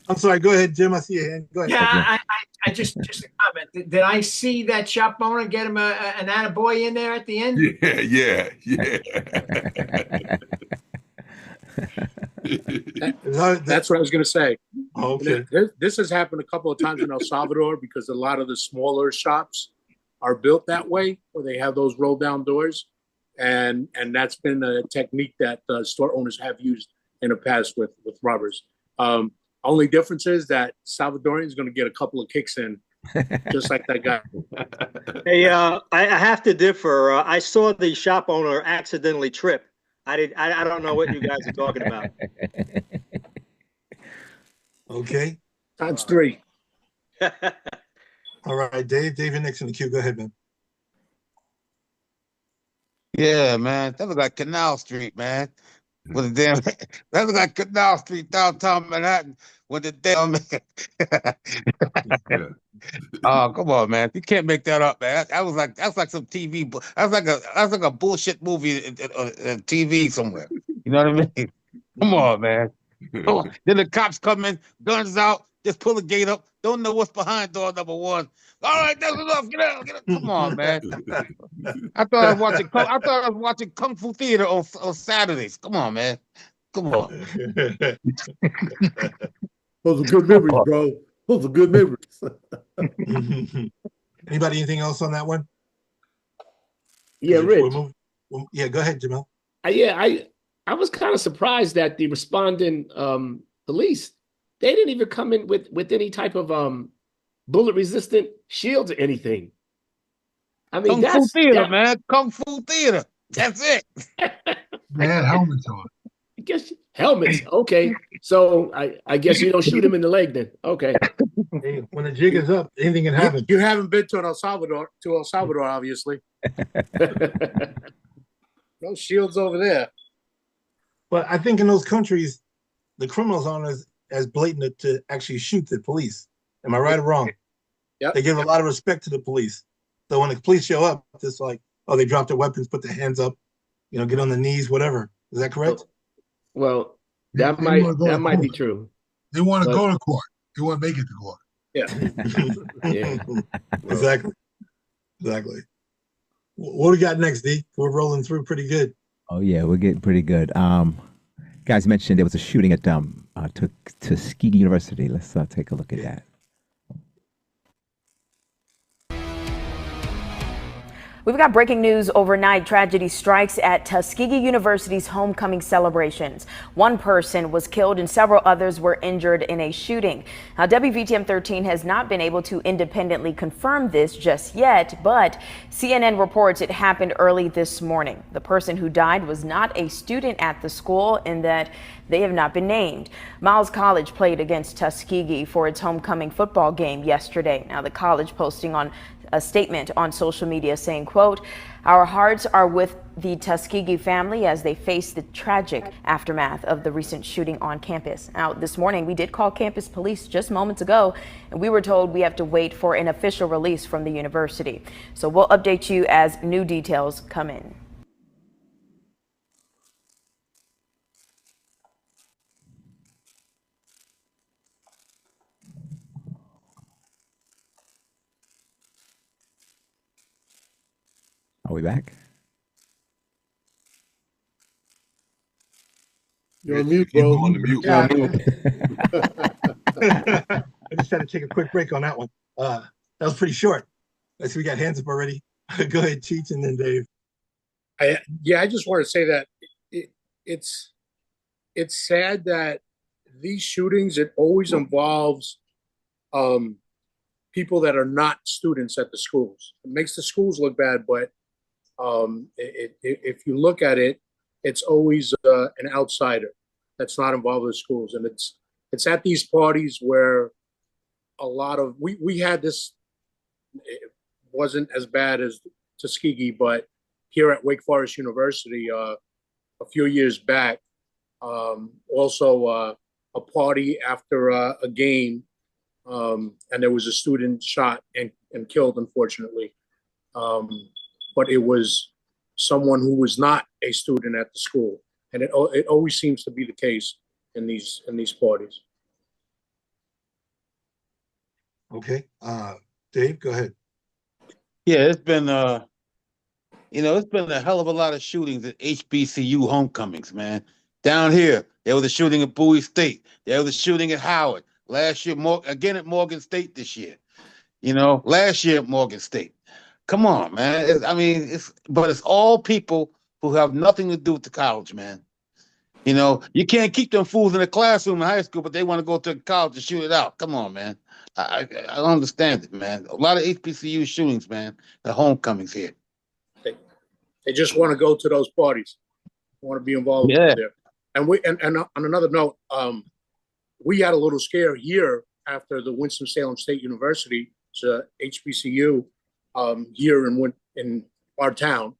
I'm sorry. Go ahead, Jim. I see your hand. Go ahead. Yeah, I just a comment. Did I see that shop owner get him an attaboy in there at the end? Yeah. That's what I was going to say. Okay. This has happened a couple of times in El Salvador because a lot of the smaller shops are built that way, where they have those roll down doors, and that's been a technique that store owners have used in the past with robbers. Only difference is that Salvadorian is going to get a couple of kicks in, just like that guy. Hey, I have to differ. I saw the shop owner accidentally trip. I don't know what you guys are talking about. Okay. Times 3. All right, Dave. David next in the queue. Go ahead, man. Yeah, man. That look like Canal Street, man. With the damn, that look like Canal Street, downtown Manhattan. With the damn, oh, come on, man! You can't make that up, man. That's like some TV. That's like a bullshit movie on TV somewhere. You know what I mean? Come on, man. Oh, then the cops come in, guns out, Just pull the gate up. Don't know what's behind door number one. All right, that's enough. Get out. Get out. Come on, man. I thought I was watching Kung Fu Theater on Saturdays. Come on, man. Come on. Those are good memories, bro. Those are good memories. Anybody, anything else on that one? Yeah, Rich. Yeah, go ahead, Jamel. I was kind of surprised that the responding police, they didn't even come in with any type of bullet resistant shields or anything. I mean, Kung Fu Theater, man. Kung Fu Theater. That's it. They had helmets on. I guess helmets. Okay, so I guess you don't shoot him in the leg then. Okay. Hey, when the jig is up, anything can happen. You haven't been to El Salvador, obviously. No shields over there. But I think in those countries, the criminals aren't as blatant to actually shoot the police. Am I right or wrong? Yep. They give a lot of respect to the police. So when the police show up, it's like, oh, they drop their weapons, put their hands up, get on their knees, whatever. Is that correct? Well, that might be true. They want to go to court. They want to make it to court. Yeah. Yeah. Exactly. What do we got next, D? We're rolling through pretty good. Oh yeah, we're getting pretty good. Guys mentioned there was a shooting at Tuskegee University. Let's take a look at that. We've got breaking news overnight. Tragedy strikes at Tuskegee University's homecoming celebrations. One person was killed and several others were injured in a shooting. Now, WVTM 13 has not been able to independently confirm this just yet, but CNN reports it happened early this morning. The person who died was not a student at the school in that they have not been named. Miles College played against Tuskegee for its homecoming football game yesterday. Now, the college posting on a statement on social media saying, quote, "Our hearts are with the Tuskegee family as they face the tragic aftermath of the recent shooting on campus." Now, this morning, we did call campus police just moments ago, and we were told we have to wait for an official release from the university. So we'll update you as new details come in. Are we back? You're on mute, bro. On the mute. Yeah. I just had to take a quick break on that one. That was pretty short. I see we got hands up already. Go ahead, Cheech, and then Dave. I just want to say that it's sad that these shootings, it always involves people that are not students at the schools. It makes the schools look bad, but if you look at it, it's always an outsider that's not involved with schools, and it's at these parties where a lot of we had this. It wasn't as bad as Tuskegee, but here at Wake Forest University, a few years back, also a party after a game, and there was a student shot and killed, unfortunately. But it was someone who was not a student at the school, and it always seems to be the case in these parties. Okay, Dave, go ahead. Yeah, it's been it's been a hell of a lot of shootings at HBCU homecomings, man. Down here, there was a shooting at Bowie State. There was a shooting at Howard. Last year, again at Morgan State this year. Last year at Morgan State. Come on, man. It's all people who have nothing to do with the college, man. You can't keep them fools in the classroom in high school, but they want to go to college and shoot it out. Come on, man. I don't understand it, man. A lot of HBCU shootings, man. The homecomings here. They just want to go to those parties. Want to be involved there. And on another note, we had a little scare here after the Winston-Salem State University, it's a HBCU, here in our town,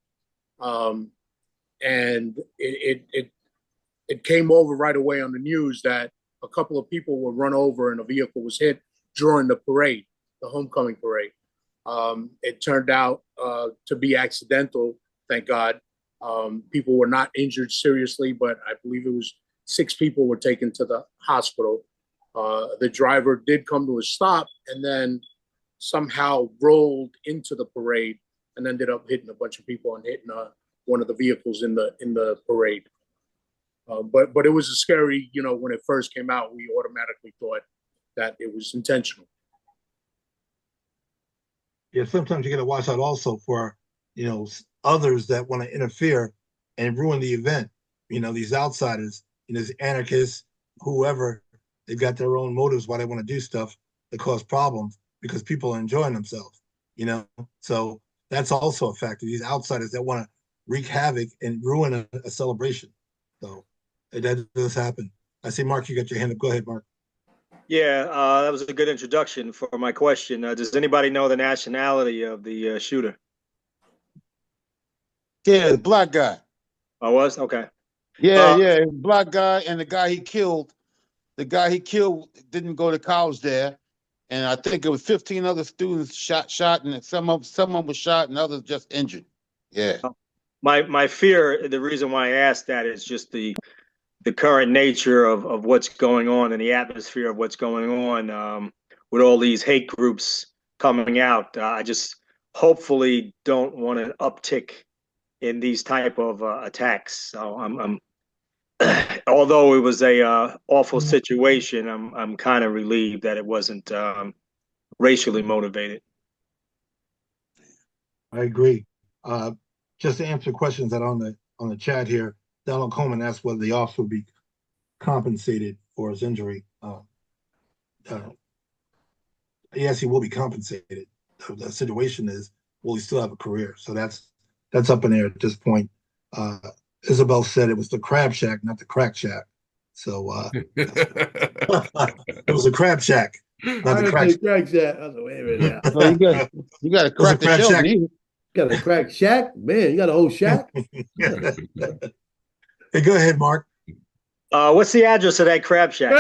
and it came over right away on the news that a couple of people were run over and a vehicle was hit during the parade, the homecoming parade. It turned out to be accidental, thank God. People were not injured seriously, but I believe it was 6 people were taken to the hospital. The driver did come to a stop and then somehow rolled into the parade and ended up hitting a bunch of people and hitting one of the vehicles in the parade. But it was a scary, when it first came out, we automatically thought that it was intentional. Yeah, sometimes you got to watch out also for, others that want to interfere and ruin the event. These outsiders, these anarchists, whoever, they've got their own motives why they want to do stuff that cause problems because people are enjoying themselves, So that's also a factor. These outsiders that want to wreak havoc and ruin a celebration. So that does happen. I see, Mark, you got your hand up. Go ahead, Mark. Yeah, that was a good introduction for my question. Does anybody know the nationality of the shooter? Yeah, the black guy. I was? Okay. Yeah, black guy, and the guy he killed didn't go to college there. And I think it was 15 other students shot, and someone was shot and others just injured. Yeah. My fear, the reason why I asked that is just the current nature of what's going on and the atmosphere of what's going on with all these hate groups coming out. I just hopefully don't want an uptick in these type of attacks. So I'm although it was a awful situation, I'm kind of relieved that it wasn't racially motivated. I agree. Just to answer questions that are on the chat here, Donald Coleman asked whether the officer would be compensated for his injury. Yes, he will be compensated. The situation is, will he still have a career? So that's up in the air at this point. Isabel said it was the Crab Shack, not the Crack Shack. So it was a Crab Shack, not the Crack Shack. I was like, wait a minute now. So you got to crack the shell. Shack. Got a crack shack? Man, you got a whole shack? Hey, go ahead, Mark. What's the address of that Crab Shack?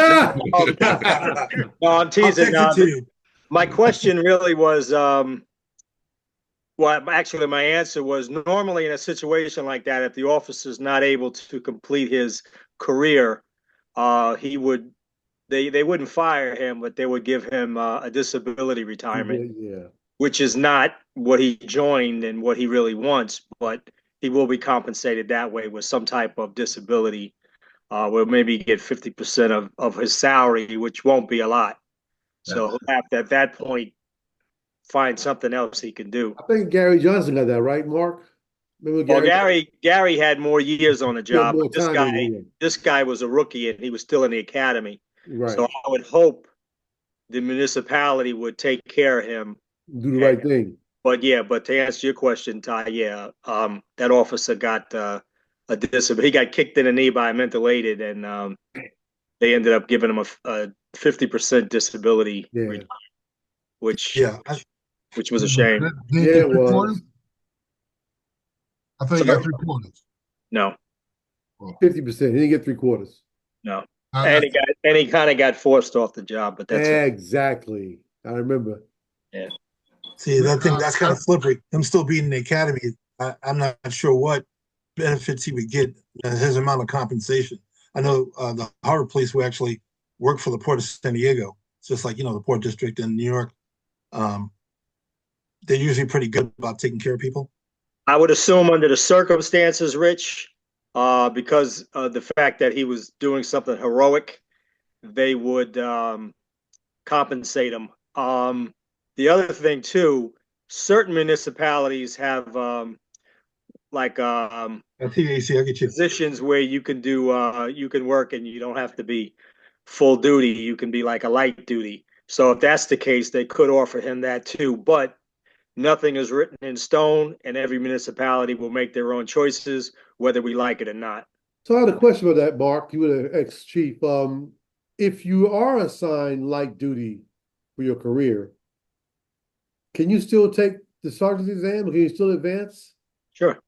No, I'm teasing. My question really was, actually my answer was, normally in a situation like that, if the officer's not able to complete his career, they wouldn't fire him, but they would give him a disability retirement, which is not what he joined and what he really wants, but he will be compensated that way with some type of disability, where maybe get 50% of his salary, which won't be a lot. So he'll have to, at that point, find something else he can do. I think Gary Johnson got that, right, Mark? Gary had more years on the job. But this guy was a rookie and he was still in the academy. Right. So I would hope the municipality would take care of him. Do the right thing. But to answer your question, Ty, that officer got a disability. He got kicked in the knee by a mental aided, and they ended up giving him a 50% disability retirement, which was a shame. Yeah, it was. I thought he got 3/4. No. 50%. He didn't get 3/4. No. And he kind of got forced off the job, but that's exactly. I remember. Yeah. See, that's kind of slippery. Him still being in the academy, I'm not sure what benefits he would get, his amount of compensation. I know the Harbor Police who actually work for the Port of San Diego. It's just like, the Port District in New York. They're usually pretty good about taking care of people. I would assume under the circumstances, Rich, because of the fact that he was doing something heroic, they would compensate him. The other thing too, certain municipalities have positions where you can do you can work and you don't have to be full duty. You can be like a light duty. So if that's the case, they could offer him that too. But nothing is written in stone, and every municipality will make their own choices, whether we like it or not. So I had a question about that, Mark. You were the ex-chief. If you are assigned light duty for your career, can you still take the sergeant's exam? Can you still advance? Sure.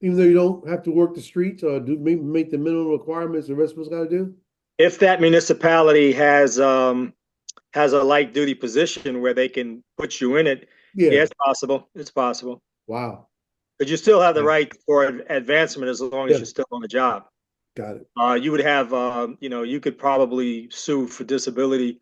Even though you don't have to work the streets or make the minimum requirements the rest of us got to do? If that municipality has a light duty position where they can put you in it, yeah, it's possible. It's possible. Wow. But you still have the right for advancement as long as you're still on the job. Got it. You would have, you could probably sue for disability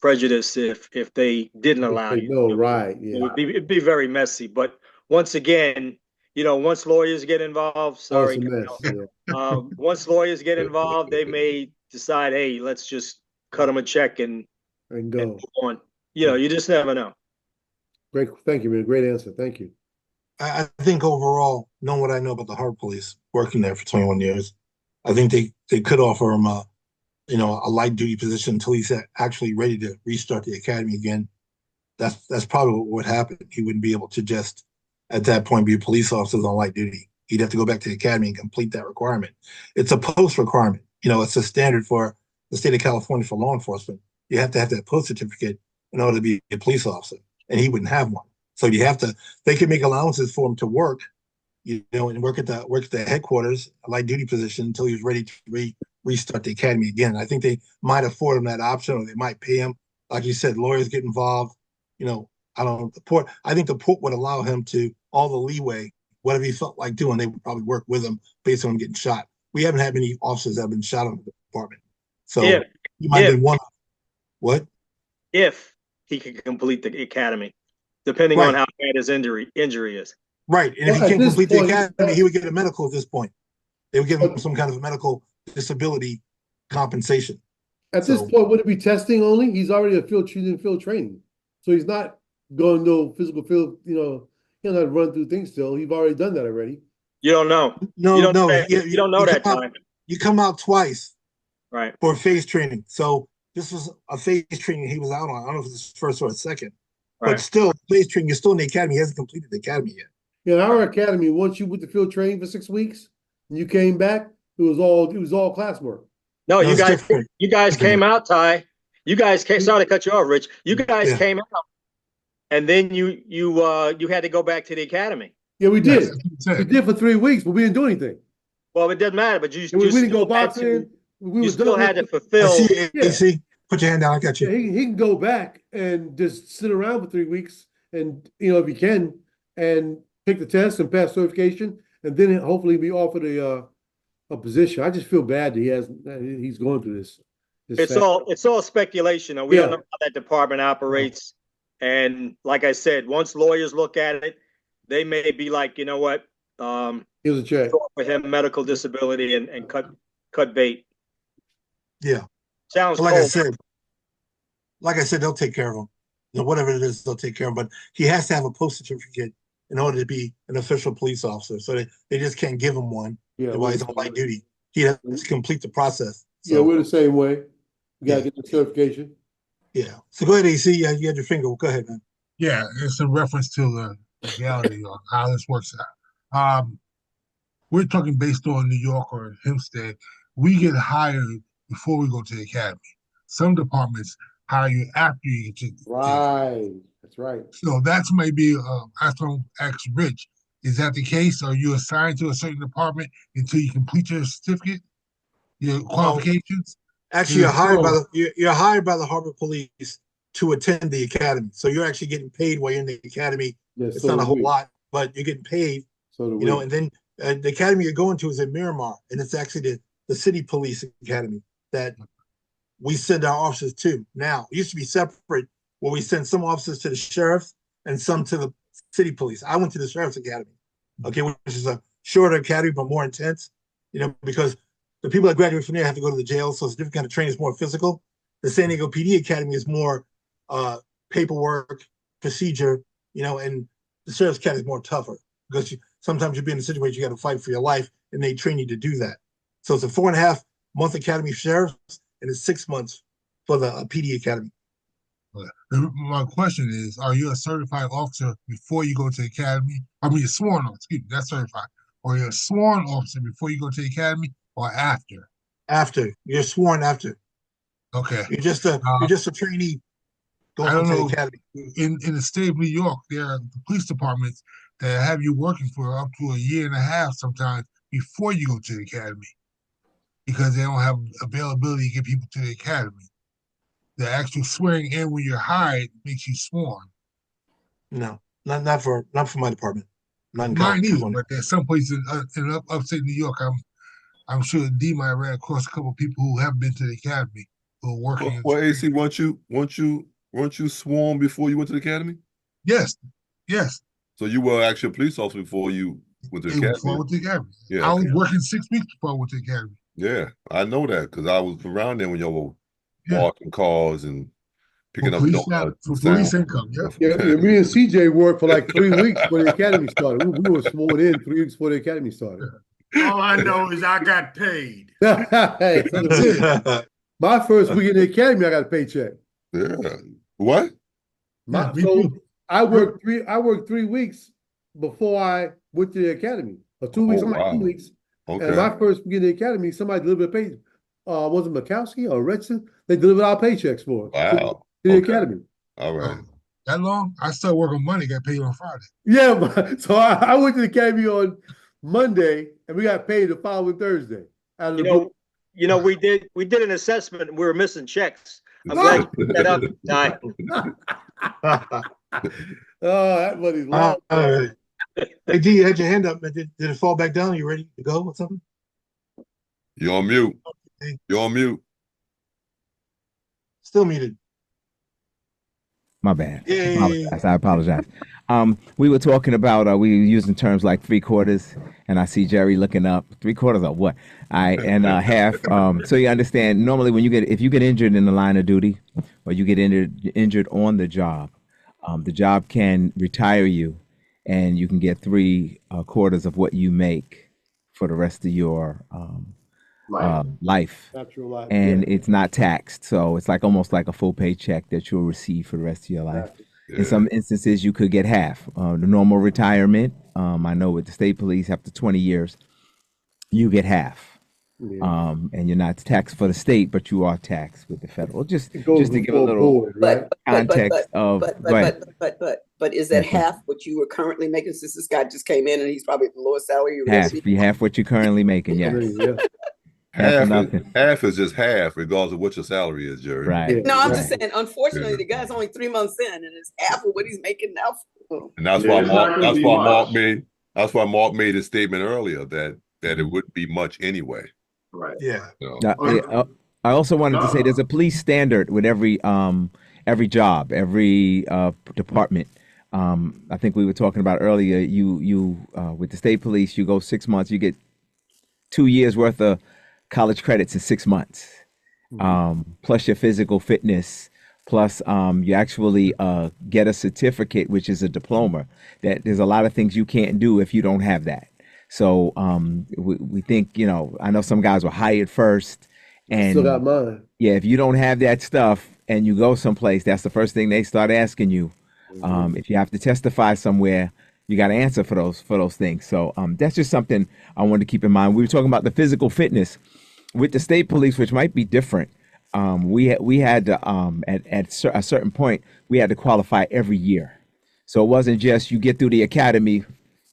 prejudice if they didn't allow you. No, right? Yeah. It'd be very messy. But once again, once lawyers get involved, sorry, it's a mess. Yeah. once lawyers get involved, they may decide, hey, let's just cut them a check and go and move on. You just never know. Great, thank you, man. Great answer. Thank you. I think overall, knowing what I know about the Harbor Police, working there for 21 years, I think they could offer him a light duty position until he's actually ready to restart the academy again. That's probably what would happen. He wouldn't be able to just at that point be a police officer on light duty. He'd have to go back to the academy and complete that requirement. It's a post requirement. It's a standard for the state of California for law enforcement. You have to have that post certificate in order to be a police officer, and he wouldn't have one. So they could make allowances for him to work, and work at the headquarters, a light duty position until he was ready to restart the academy again. I think they might afford him that option, or they might pay him. Like you said, lawyers get involved. I don't know, the port. I think the port would allow him to all the leeway, whatever he felt like doing. They would probably work with him based on him getting shot. We haven't had many officers that have been shot in the department, so he might have been one. What if he could complete the academy, depending on how bad his injury is. Right, and if he can't complete the academy, he would get a medical at this point. They would give him some kind of medical disability compensation. At this point, would it be testing only? He's already in field training, so he's not going no physical field. He'll not run through things still. He's already done that already. You don't know. No, you don't no, know that time. You come out twice, right, for phase training. So this was a phase training he was out on. I don't know if it's his first or second, but still phase training. You're still in the academy. He hasn't completed the academy yet. In our academy, once you went to field training for 6 weeks and you came back, it was all classwork. No, you guys came out, Ty. You guys came. Sorry to cut you off, Rich. You guys came out, and then you had to go back to the academy. Yeah, we did. We did for 3 weeks, but we didn't do anything. Well, it doesn't matter. But we didn't go boxing. You still had to fulfill. AC, put your hand down. I got you. He can go back and just sit around for 3 weeks, and if he can, and take the test and pass certification, and then hopefully be offered a position. I just feel bad that he's going through this. It's all speculation. We don't know how that department operates. And like I said, once lawyers look at it, they may be like, you know what? Here's a check for him, medical disability, and cut bait. Yeah. Sounds like cold. I said, they'll take care of him. Whatever it is, they'll take care of him. But he has to have a post certificate in order to be an official police officer. So they just can't give him one while he's on light duty. He has to complete the process. So, yeah, we're the same way. We gotta get the certification. Yeah. So go ahead, AC. You had your finger. Go ahead, man. Yeah, it's a reference to the legality of how this works out. We're talking based on New York or Hempstead. We get hired before we go to the academy. Some departments hire you after you get to right. That's right. So that's maybe I don't ask Rich. Is that the case? Are you assigned to a certain department until you complete your certificate, your qualifications? Actually, you're hired by the Harbor Police to attend the academy. So you're actually getting paid while you're in the academy. It's not a whole lot, but you're getting paid. And then the academy you're going to is in Miramar, and it's actually the city police academy that we send our officers to. Now, it used to be separate, where we send some officers to the sheriffs and some to the city police. I went to the sheriff's academy, which is a shorter academy but more intense, because the people that graduate from there have to go to the jail, so it's a different kind of training. It's more physical. The San Diego PD Academy is more paperwork, procedure, and the sheriff's academy is more tougher because sometimes you'll be in a situation you got to fight for your life, and they train you to do that. So it's a 4.5 month academy for sheriffs, and it's 6 months for the PD Academy. My question is, are you a certified officer before you go to the academy? I mean, a sworn officer, that's certified. Or you're a sworn officer before you go to the academy or after? After. You're sworn after. Okay. You're just a trainee going to the academy. In the state of New York, there are police departments that have you working for up to a year and a half sometimes before you go to the academy because they don't have availability to get people to the academy. The actual swearing in when you're hired makes you sworn. No, not for my department. Not in Mine either, but there's some places in upstate New York. I'm sure D might have ran across a couple of people who have been to the academy who are working. Well, AC, weren't you sworn before you went to the academy? Yes, yes. So you were actually a police officer before you went to the academy? Before I went to the academy. Yeah, I was okay. working 6 weeks before I went to the academy. Yeah, I know that because I was around there when y'all were Yeah. walking cars and picking For up police, donuts and for police sound. income, yeah. Yeah, me and CJ worked for like 3 weeks before the academy started. We were sworn in 3 weeks before the academy started. All I know is I got paid. Hey, my first week in the academy, I got a paycheck. Yeah. What? So I worked 3 weeks before I went to the academy. Or 2 weeks, Oh, like 2 wow. weeks. Okay. And my first week in the academy, somebody delivered a pay. Was it Mikowski or Redson? They delivered our paychecks for us. Wow. To the Okay. academy. All right. That long? I started working Monday, got paid on Friday. Yeah, but, so I went to the academy on Monday, and we got paid the following Thursday. Out of the blue. You know, we did an assessment and we were missing checks. I'm glad you put that up, Ty. Oh, that money's long. Hey, D, you had your hand up. Did it fall back down? You ready to go with something? You're on mute. You're on mute. Still muted. My bad. Yay. I apologize. We were talking about we were using terms like 3/4, and I see Jerry looking up. 3/4 of what? And half. So you understand. Normally, when if you get injured in the line of duty, or you get injured on the job can retire you, and you can get 3/4 of what you make for the rest of your life. Natural life. And yeah. it's not taxed, so it's almost like a full paycheck that you'll receive for the rest of your life. Yeah. In some instances, you could get half. The normal retirement, I know with the state police, after 20 years, you get half. Yeah. And you're not taxed for the state, but you are taxed with the federal. Just to goes give a full little board, right? context of. Go ahead. But is that Okay. half what you were currently making since this guy just came in and he's probably at the lowest salary you're Half. You half what you're currently making. Yes. Yeah. Half is just half, regardless of what your salary is, Jerry. Right. No, I'm just saying, unfortunately, the guy's only 3 months in and it's half of what he's making now. And that's why Mark made his statement earlier that it wouldn't be much anyway. Right. Yeah. So, Now, I also wanted to say there's a police standard with every job, every department. I think we were talking about earlier. You with the state police, you go 6 months, you get 2 years worth of college credits in 6 months, plus your physical fitness, plus you actually get a certificate, which is a diploma. That there's a lot of things you can't do if you don't have that. So we think, I know some guys were hired first, and Still got mine. yeah, if you don't have that stuff and you go someplace, that's the first thing they start asking you. If you have to testify somewhere, you got to answer for those things. So that's just something I wanted to keep in mind. We were talking about the physical fitness with the state police, which might be different. We had to, at a certain point, we had to qualify every year. So it wasn't just you get through the academy,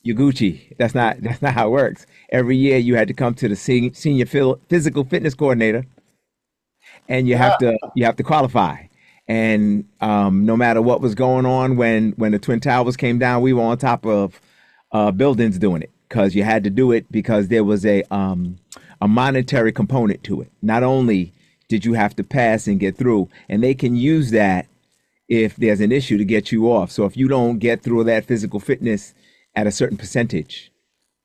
you're Gucci. That's not how it works. Every year you had to come to the senior physical fitness coordinator, and you have to qualify. And no matter what was going on when the Twin Towers came down, we were on top of buildings doing it, because you had to do it because there was a monetary component to it. Not only did you have to pass and get through, and they can use that if there's an issue to get you off. So if you don't get through that physical fitness at a certain percentage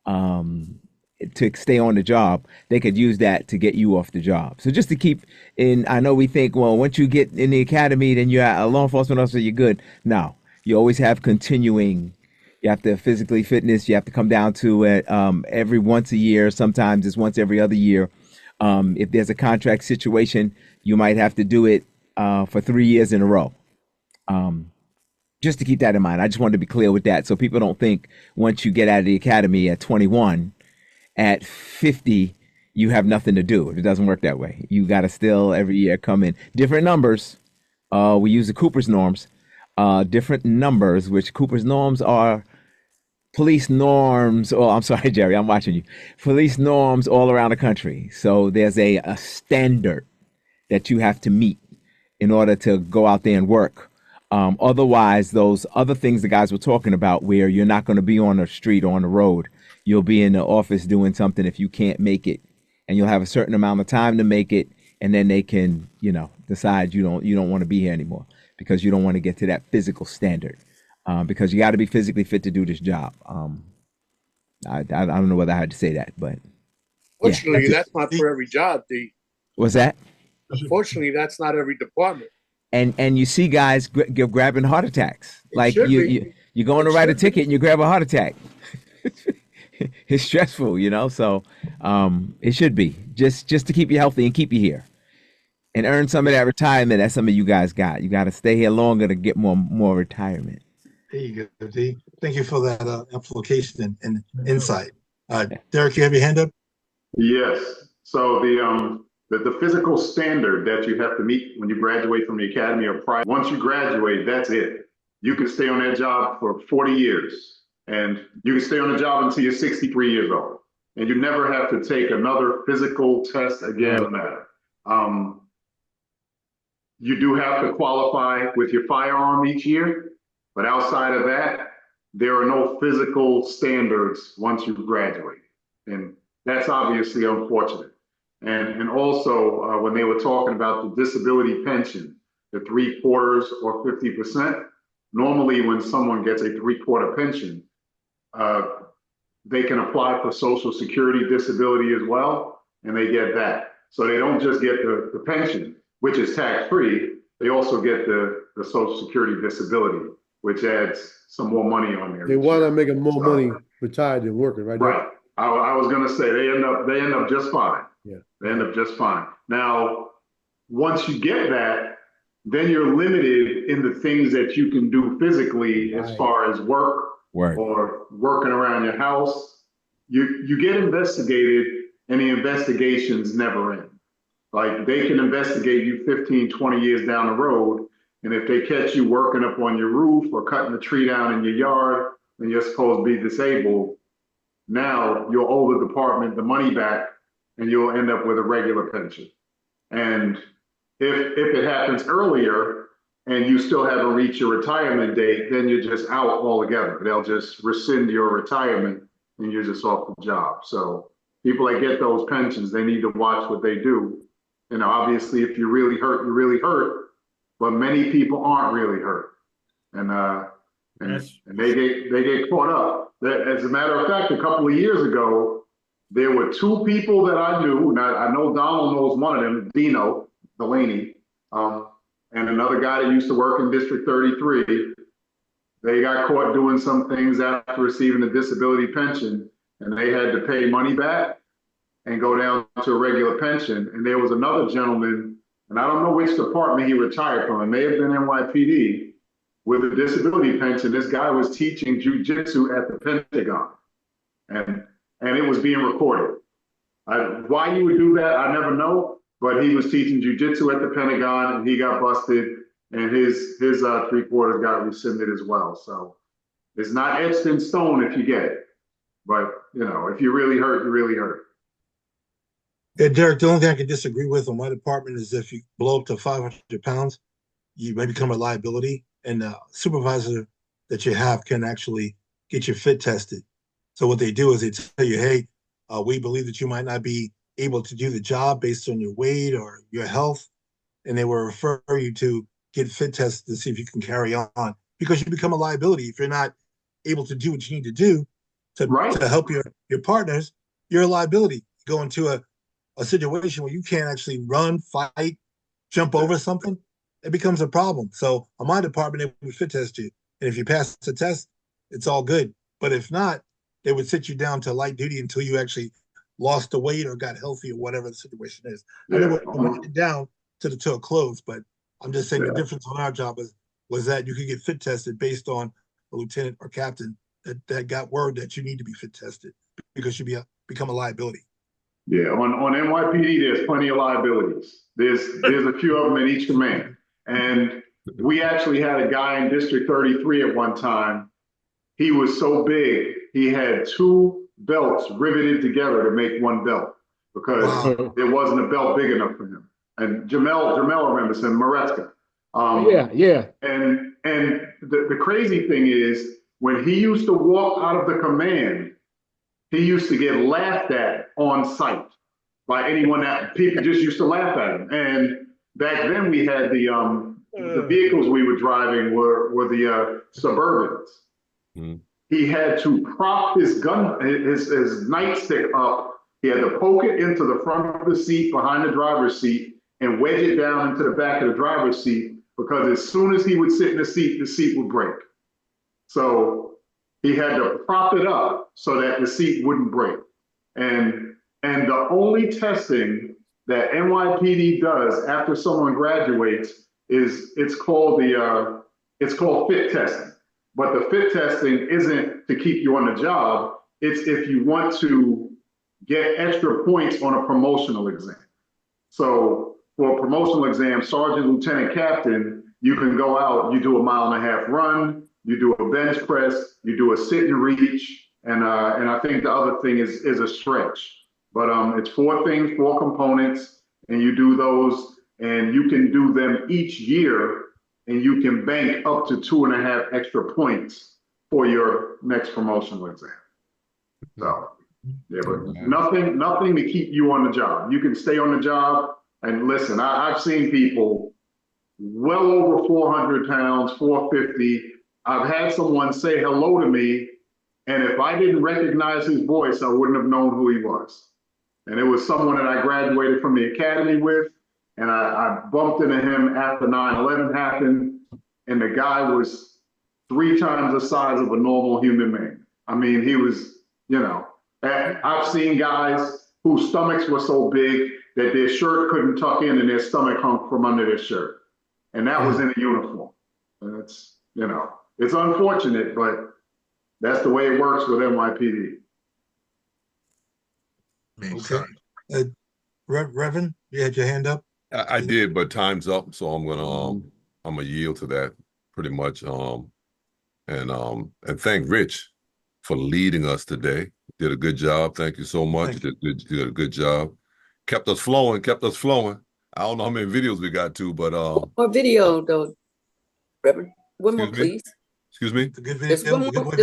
to stay on the job, they could use that to get you off the job. So just to keep in, I know we think, well, once you get in the academy, then you're a law enforcement officer, you're good. No, you always have continuing. You have to physically fitness. You have to come down to it every once a year. Sometimes it's once every other year. If there's a contract situation, you might have to do it for 3 years in a row. Just to keep that in mind. I just wanted to be clear with that, so people don't think once you get out of the academy at 21, at 50, you have nothing to do. It doesn't work that way. You got to still every year come in. Different numbers. We use the Cooper's norms. Different numbers, which Cooper's norms are police norms. Oh, I'm sorry, Jerry, I'm watching you. Police norms all around the country. So there's a standard that you have to meet in order to go out there and work. Otherwise, those other things the guys were talking about, where you're not going to be on the street or on the road, you'll be in the office doing something. If you can't make it and you'll have a certain amount of time to make it, and then they can, decide you don't want to be here anymore because you don't want to get to that physical standard, because you got to be physically fit to do this job. I don't know whether I had to say that, but Fortunately, yeah, that's not for every job, D. what's that? Unfortunately, that's not every department. And you see guys grabbing heart attacks. Like should you're going to write a ticket and you grab a heart attack. It's stressful, so it should be just to keep you healthy and keep you here and earn some of that retirement that some of you guys got. You got to stay here longer to get more retirement. There you go, D. Thank you for that application and insight. Derek, you have your hand up? Yes. So the physical standard that you have to meet when you graduate from the academy or prior, once you graduate, that's it. You can stay on that job for 40 years, and you can stay on the job until you're 63 years old, and you never have to take another physical test again on that. You do have to qualify with your firearm each year, but outside of that, there are no physical standards once you graduate, and that's obviously unfortunate. And also, when they were talking about the disability pension, the 3/4 or 50%, normally when someone gets a 3/4 pension, they can apply for Social Security disability as well, and they get that. So they don't just get the pension, which is tax-free, they also get the Social Security disability, which adds some more money on there. They wind up making more money retired than working, right? Right. I was gonna say they end up just fine. Yeah. They end up just fine. Now, once you get that, then you're limited in the things that you can do physically as far as work or working around your house. You get investigated and the investigations never end. Like they can investigate you 15, 20 years down the road. And if they catch you working up on your roof or cutting a tree down in your yard and you're supposed to be disabled, now you'll owe the department the money back and you'll end up with a regular pension. And if it happens earlier and you still haven't reached your retirement date, then you're just out altogether. They'll just rescind your retirement and you're just off the job. So people that get those pensions, they need to watch what they do. Obviously, if you're really hurt, you're really hurt. But many people aren't really hurt, and they get caught up. As a matter of fact, a couple of years ago, there were two people that I knew. Now I know Donald knows one of them, Dino Delaney, and another guy that used to work in District 33. They got caught doing some things after receiving a disability pension, and they had to pay money back and go down to a regular pension. And there was another gentleman, and I don't know which department he retired from. It may have been NYPD. With a disability pension, this guy was teaching jujitsu at the Pentagon, and it was being recorded. Why he would do that, I never know. But he was teaching jujitsu at the Pentagon, and he got busted, and his 3/4 got rescinded as well. So it's not etched in stone if you get it, but if you're really hurt, you're really hurt. Yeah, Derek, the only thing I can disagree with on my department is if you blow up to 500 pounds, you may become a liability, and the supervisor that you have can actually get you fit tested. So what they do is they tell you, hey, we believe that you might not be able to do the job based on your weight or your health, and they will refer you to get fit tested to see if you can carry on, because you become a liability. If you're not able to do what you need to do to help your partners, you're a liability. You go into a situation where you can't actually run, fight, jump over something, it becomes a problem. So on my department, they would fit test you. And if you pass the test, it's all good. But if not, they would sit you down to light duty until you actually lost the weight or got healthy or whatever the situation is. I never went it down to a close, but I'm just saying the difference on our job was that you could get fit tested based on a lieutenant or captain that got word that you need to be fit tested because you become a liability. Yeah, on NYPD, there's plenty of liabilities. There's a few of them in each command. And we actually had a guy in District 33 at one time. He was so big, he had 2 belts riveted together to make one belt because there wasn't a belt big enough for him. And Jamel remembers him, Maresca. Yeah. And the crazy thing is, when he used to walk out of the command, he used to get laughed at on sight. by anyone that people just used to laugh at him. And back then we had the vehicles we were driving were the Suburbans. Mm. He had to prop his nightstick up. He had to poke it into the front of the seat behind the driver's seat and wedge it down into the back of the driver's seat, because as soon as he would sit in the seat would break. So he had to prop it up so that the seat wouldn't break. And the only testing that NYPD does after someone graduates is it's called fit testing. But the fit testing isn't to keep you on the job. It's if you want to get extra points on a promotional exam. So for a promotional exam, sergeant, lieutenant, captain, you can go out, you do a 1.5 mile run, you do a bench press, you do a sit and reach, and I think the other thing is a stretch. But it's 4 things, 4 components, and you do those, and you can do them each year, and you can bank up to 2.5 extra points for your next promotional exam. So yeah, but nothing to keep you on the job. You can stay on the job. And listen, I've seen people well over 400 pounds, 450. I've had someone say hello to me, and if I didn't recognize his voice, I wouldn't have known who he was. And it was someone that I graduated from the academy with, and I bumped into him after 9/11 happened, and the guy was 3 times the size of a normal human man. I mean, he was, I've seen guys whose stomachs were so big that their shirt couldn't tuck in and their stomach hung from under their shirt. And that was in a uniform. And it's, it's unfortunate, but that's the way it works with NYPD. Okay. Reverend, you had your hand up? I did, but time's up, so I'm gonna yield to that pretty much. And thank Rich for leading us today. Did a good job. Thank you so much. You did a good job. Kept us flowing. I don't know how many videos we got to, but more video though, Reverend. One more, please. Excuse me. There's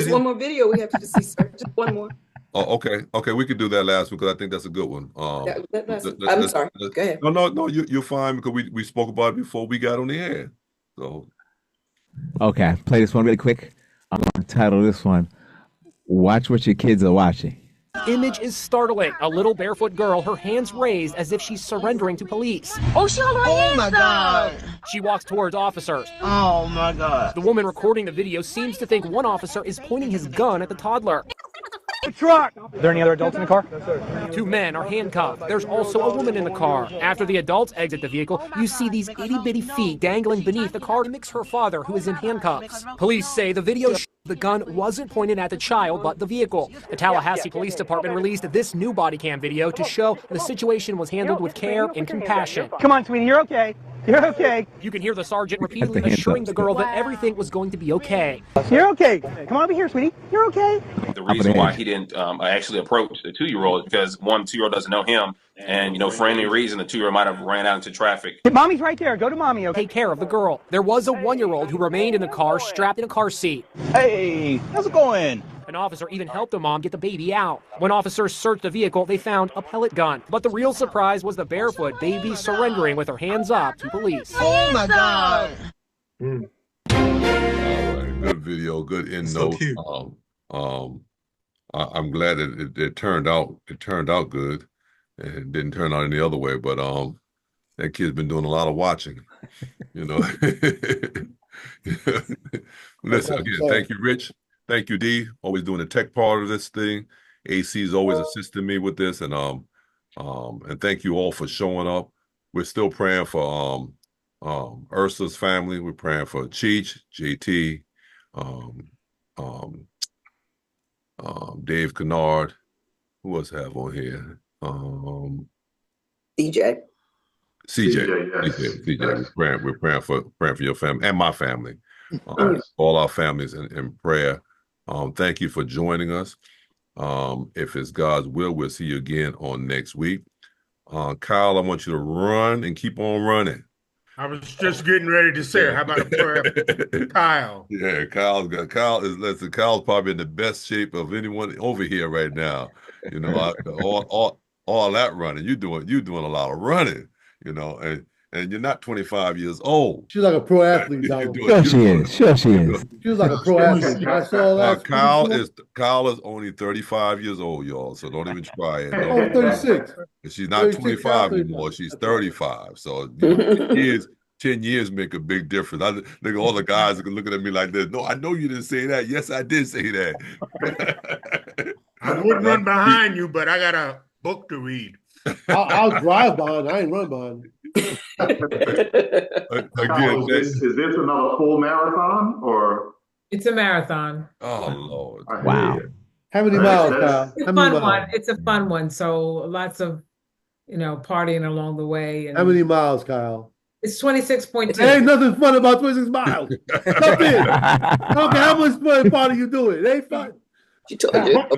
one more video we have to see, sir. Just one more. Oh, okay. We could do that last one because I think that's a good one. I'm sorry. Go ahead. No. You're fine because we spoke about it before we got on the air. So. Okay, play this one really quick. I'm gonna title this one, "Watch What Your Kids Are Watching." Image is startling. A little barefoot girl, her hands raised as if she's surrendering to police. Oh, she on her hands my up. God. She walks towards officers. Oh my God. The woman recording the video seems to think one officer is pointing his gun at the toddler. The truck! Are there any other adults in the car? 2 men are handcuffed. There's also a woman in the car. After the adults exit the vehicle, you see these itty-bitty feet dangling beneath the car mimics her father, who is in handcuffs. Police say the video shows the gun wasn't pointed at the child, but the vehicle. The Tallahassee Police Department released this new body cam video to show the situation was handled with care and compassion. Come on, sweetie, you're okay. You're okay. You can hear the sergeant repeatedly assuring the girl that everything was going to be okay. You're okay. Come on over here, sweetie. You're okay. The reason why he didn't actually approach the 2-year-old is because 2-year-old doesn't know him. And, for any reason, the 2-year-old might have ran out into traffic. Hey, mommy's right there. Go to mommy, okay? Take care of the girl. There was a 1-year-old who remained in the car, strapped in a car seat. Hey, how's it going? An officer even helped the mom get the baby out. When officers searched the vehicle, they found a pellet gun. But the real surprise was the barefoot baby surrendering with her hands up to police. Oh my God. All right, good video, good end note. So I'm glad it turned out. It turned out good. It didn't turn out any other way, but that kid's been doing a lot of watching. Listen again. Thank you, Rich. Thank you, D. Always doing the tech part of this thing. AC is always assisting me with this, and thank you all for showing up. We're still praying for Ursa's family. We're praying for Cheech, JT, Dave Kennard. Who else have on here? CJ. CJ. We're praying for your family and my family. All our families in prayer. Thank you for joining us. If it's God's will, we'll see you again on next week. Kyle, I want you to run and keep on running. I was just getting ready to say, how about a prayer, Kyle? Yeah, Kyle's probably in the best shape of anyone over here right now. all that running. You're doing a lot of running, and you're not 25 years old. She's like a pro athlete, Donald. Sure she is. Sure she is. She was like a pro athlete. I saw that. Kyle is only 35 years old, y'all. So don't even try it. Oh, 36. And she's not 25 anymore. She's 35. So 10 years make a big difference. Look, all the guys are looking at me like this. No, I know you didn't say that. Yes, I did say that. I wouldn't run behind you, but I got a book to read. I'll drive behind. I ain't run behind. Again, is this another full marathon or? It's a marathon. Oh Lord! Wow. How many miles, Kyle? It's a fun one. It's a fun one. So lots of, partying along the way. And how many miles, Kyle? It's 26.2. There ain't nothing fun about 26 miles. Jump in. I don't care how much fun part are you doing. It ain't fun. She told you. What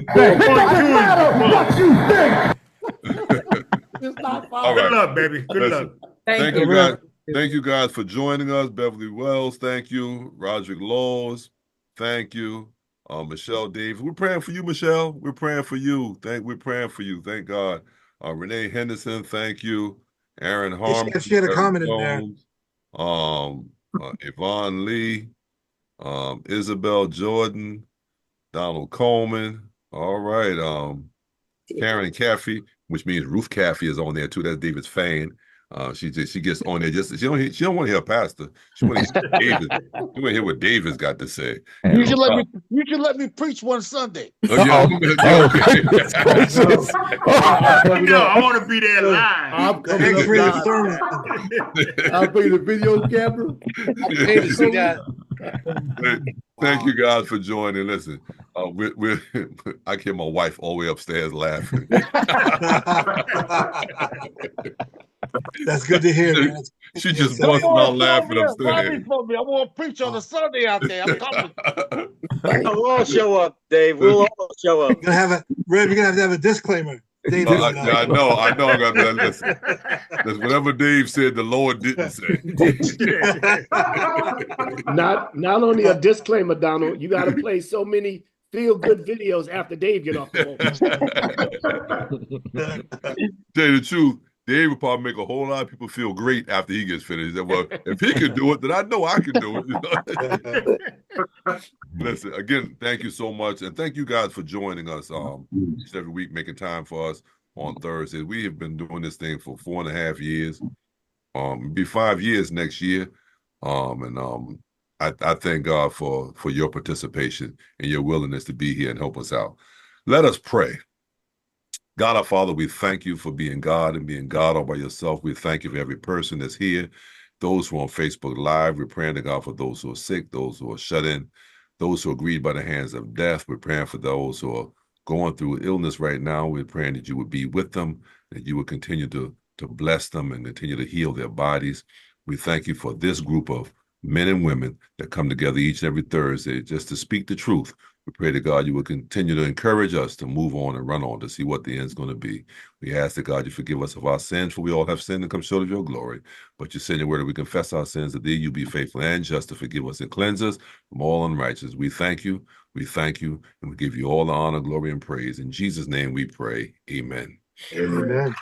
you think? It's not fun. All right. Good luck, baby. Good luck. Thank you guys. Thank you guys for joining us. Beverly Wells, thank you. Roderick Laws, thank you. Michelle Davis, we're praying for you, Michelle. We're praying for you. We're praying for you. Thank God. Renee Henderson, thank you. Aaron Harmon, she had a comment in there. Yvonne Lee, Isabel Jordan, Donald Coleman. All right. Karen Caffey, which means Ruth Caffey is on there too. That's David's fan. She gets on there she don't want to hear a pastor. She want to hear David. She want to hear what David's got to say. You should let me preach one Sunday. Oh, yeah. No, I want to be there live. I'm coming up live. I'll bring the video camera. I'm paid to see that. Thank you guys for joining. Listen, I hear my wife all the way upstairs laughing. That's good to hear, man. She just busting out laughing upstairs. I want to preach on a Sunday out there. I'm coming. We'll all show up, Dave. We'll all show up. You're gonna have to have a disclaimer. Dave, I know. I'm gonna listen. That's whatever Dave said, the Lord didn't say. Not only a disclaimer, Donald, you got to play so many feel-good videos after Dave get off the phone. Tell you the truth, Dave will probably make a whole lot of people feel great after he gets finished. He said, well, if he can do it, then I know I can do it. Listen, again, thank you so much. And thank you guys for joining us each every week, making time for us on Thursdays. We have been doing this thing for 4.5 years. It'll be 5 years next year. I thank God for your participation and your willingness to be here and help us out. Let us pray. God, our Father, we thank you for being God and being God all by yourself. We thank you for every person that's here, those who are on Facebook Live. We're praying to God for those who are sick, those who are shut in, those who are grieved by the hands of death. We're praying for those who are going through illness right now. We're praying that you would be with them, that you would continue to bless them and continue to heal their bodies. We thank you for this group of men and women that come together each and every Thursday just to speak the truth. We pray to God you will continue to encourage us to move on and run on to see what the end's going to be. We ask that God you forgive us of our sins, for we all have sinned and come short of your glory. But you said in your word that we confess our sins, that thee you be faithful and just to forgive us and cleanse us from all unrighteousness. We thank you, and we give you all the honor, glory, and praise. In Jesus' name we pray. Amen. Amen.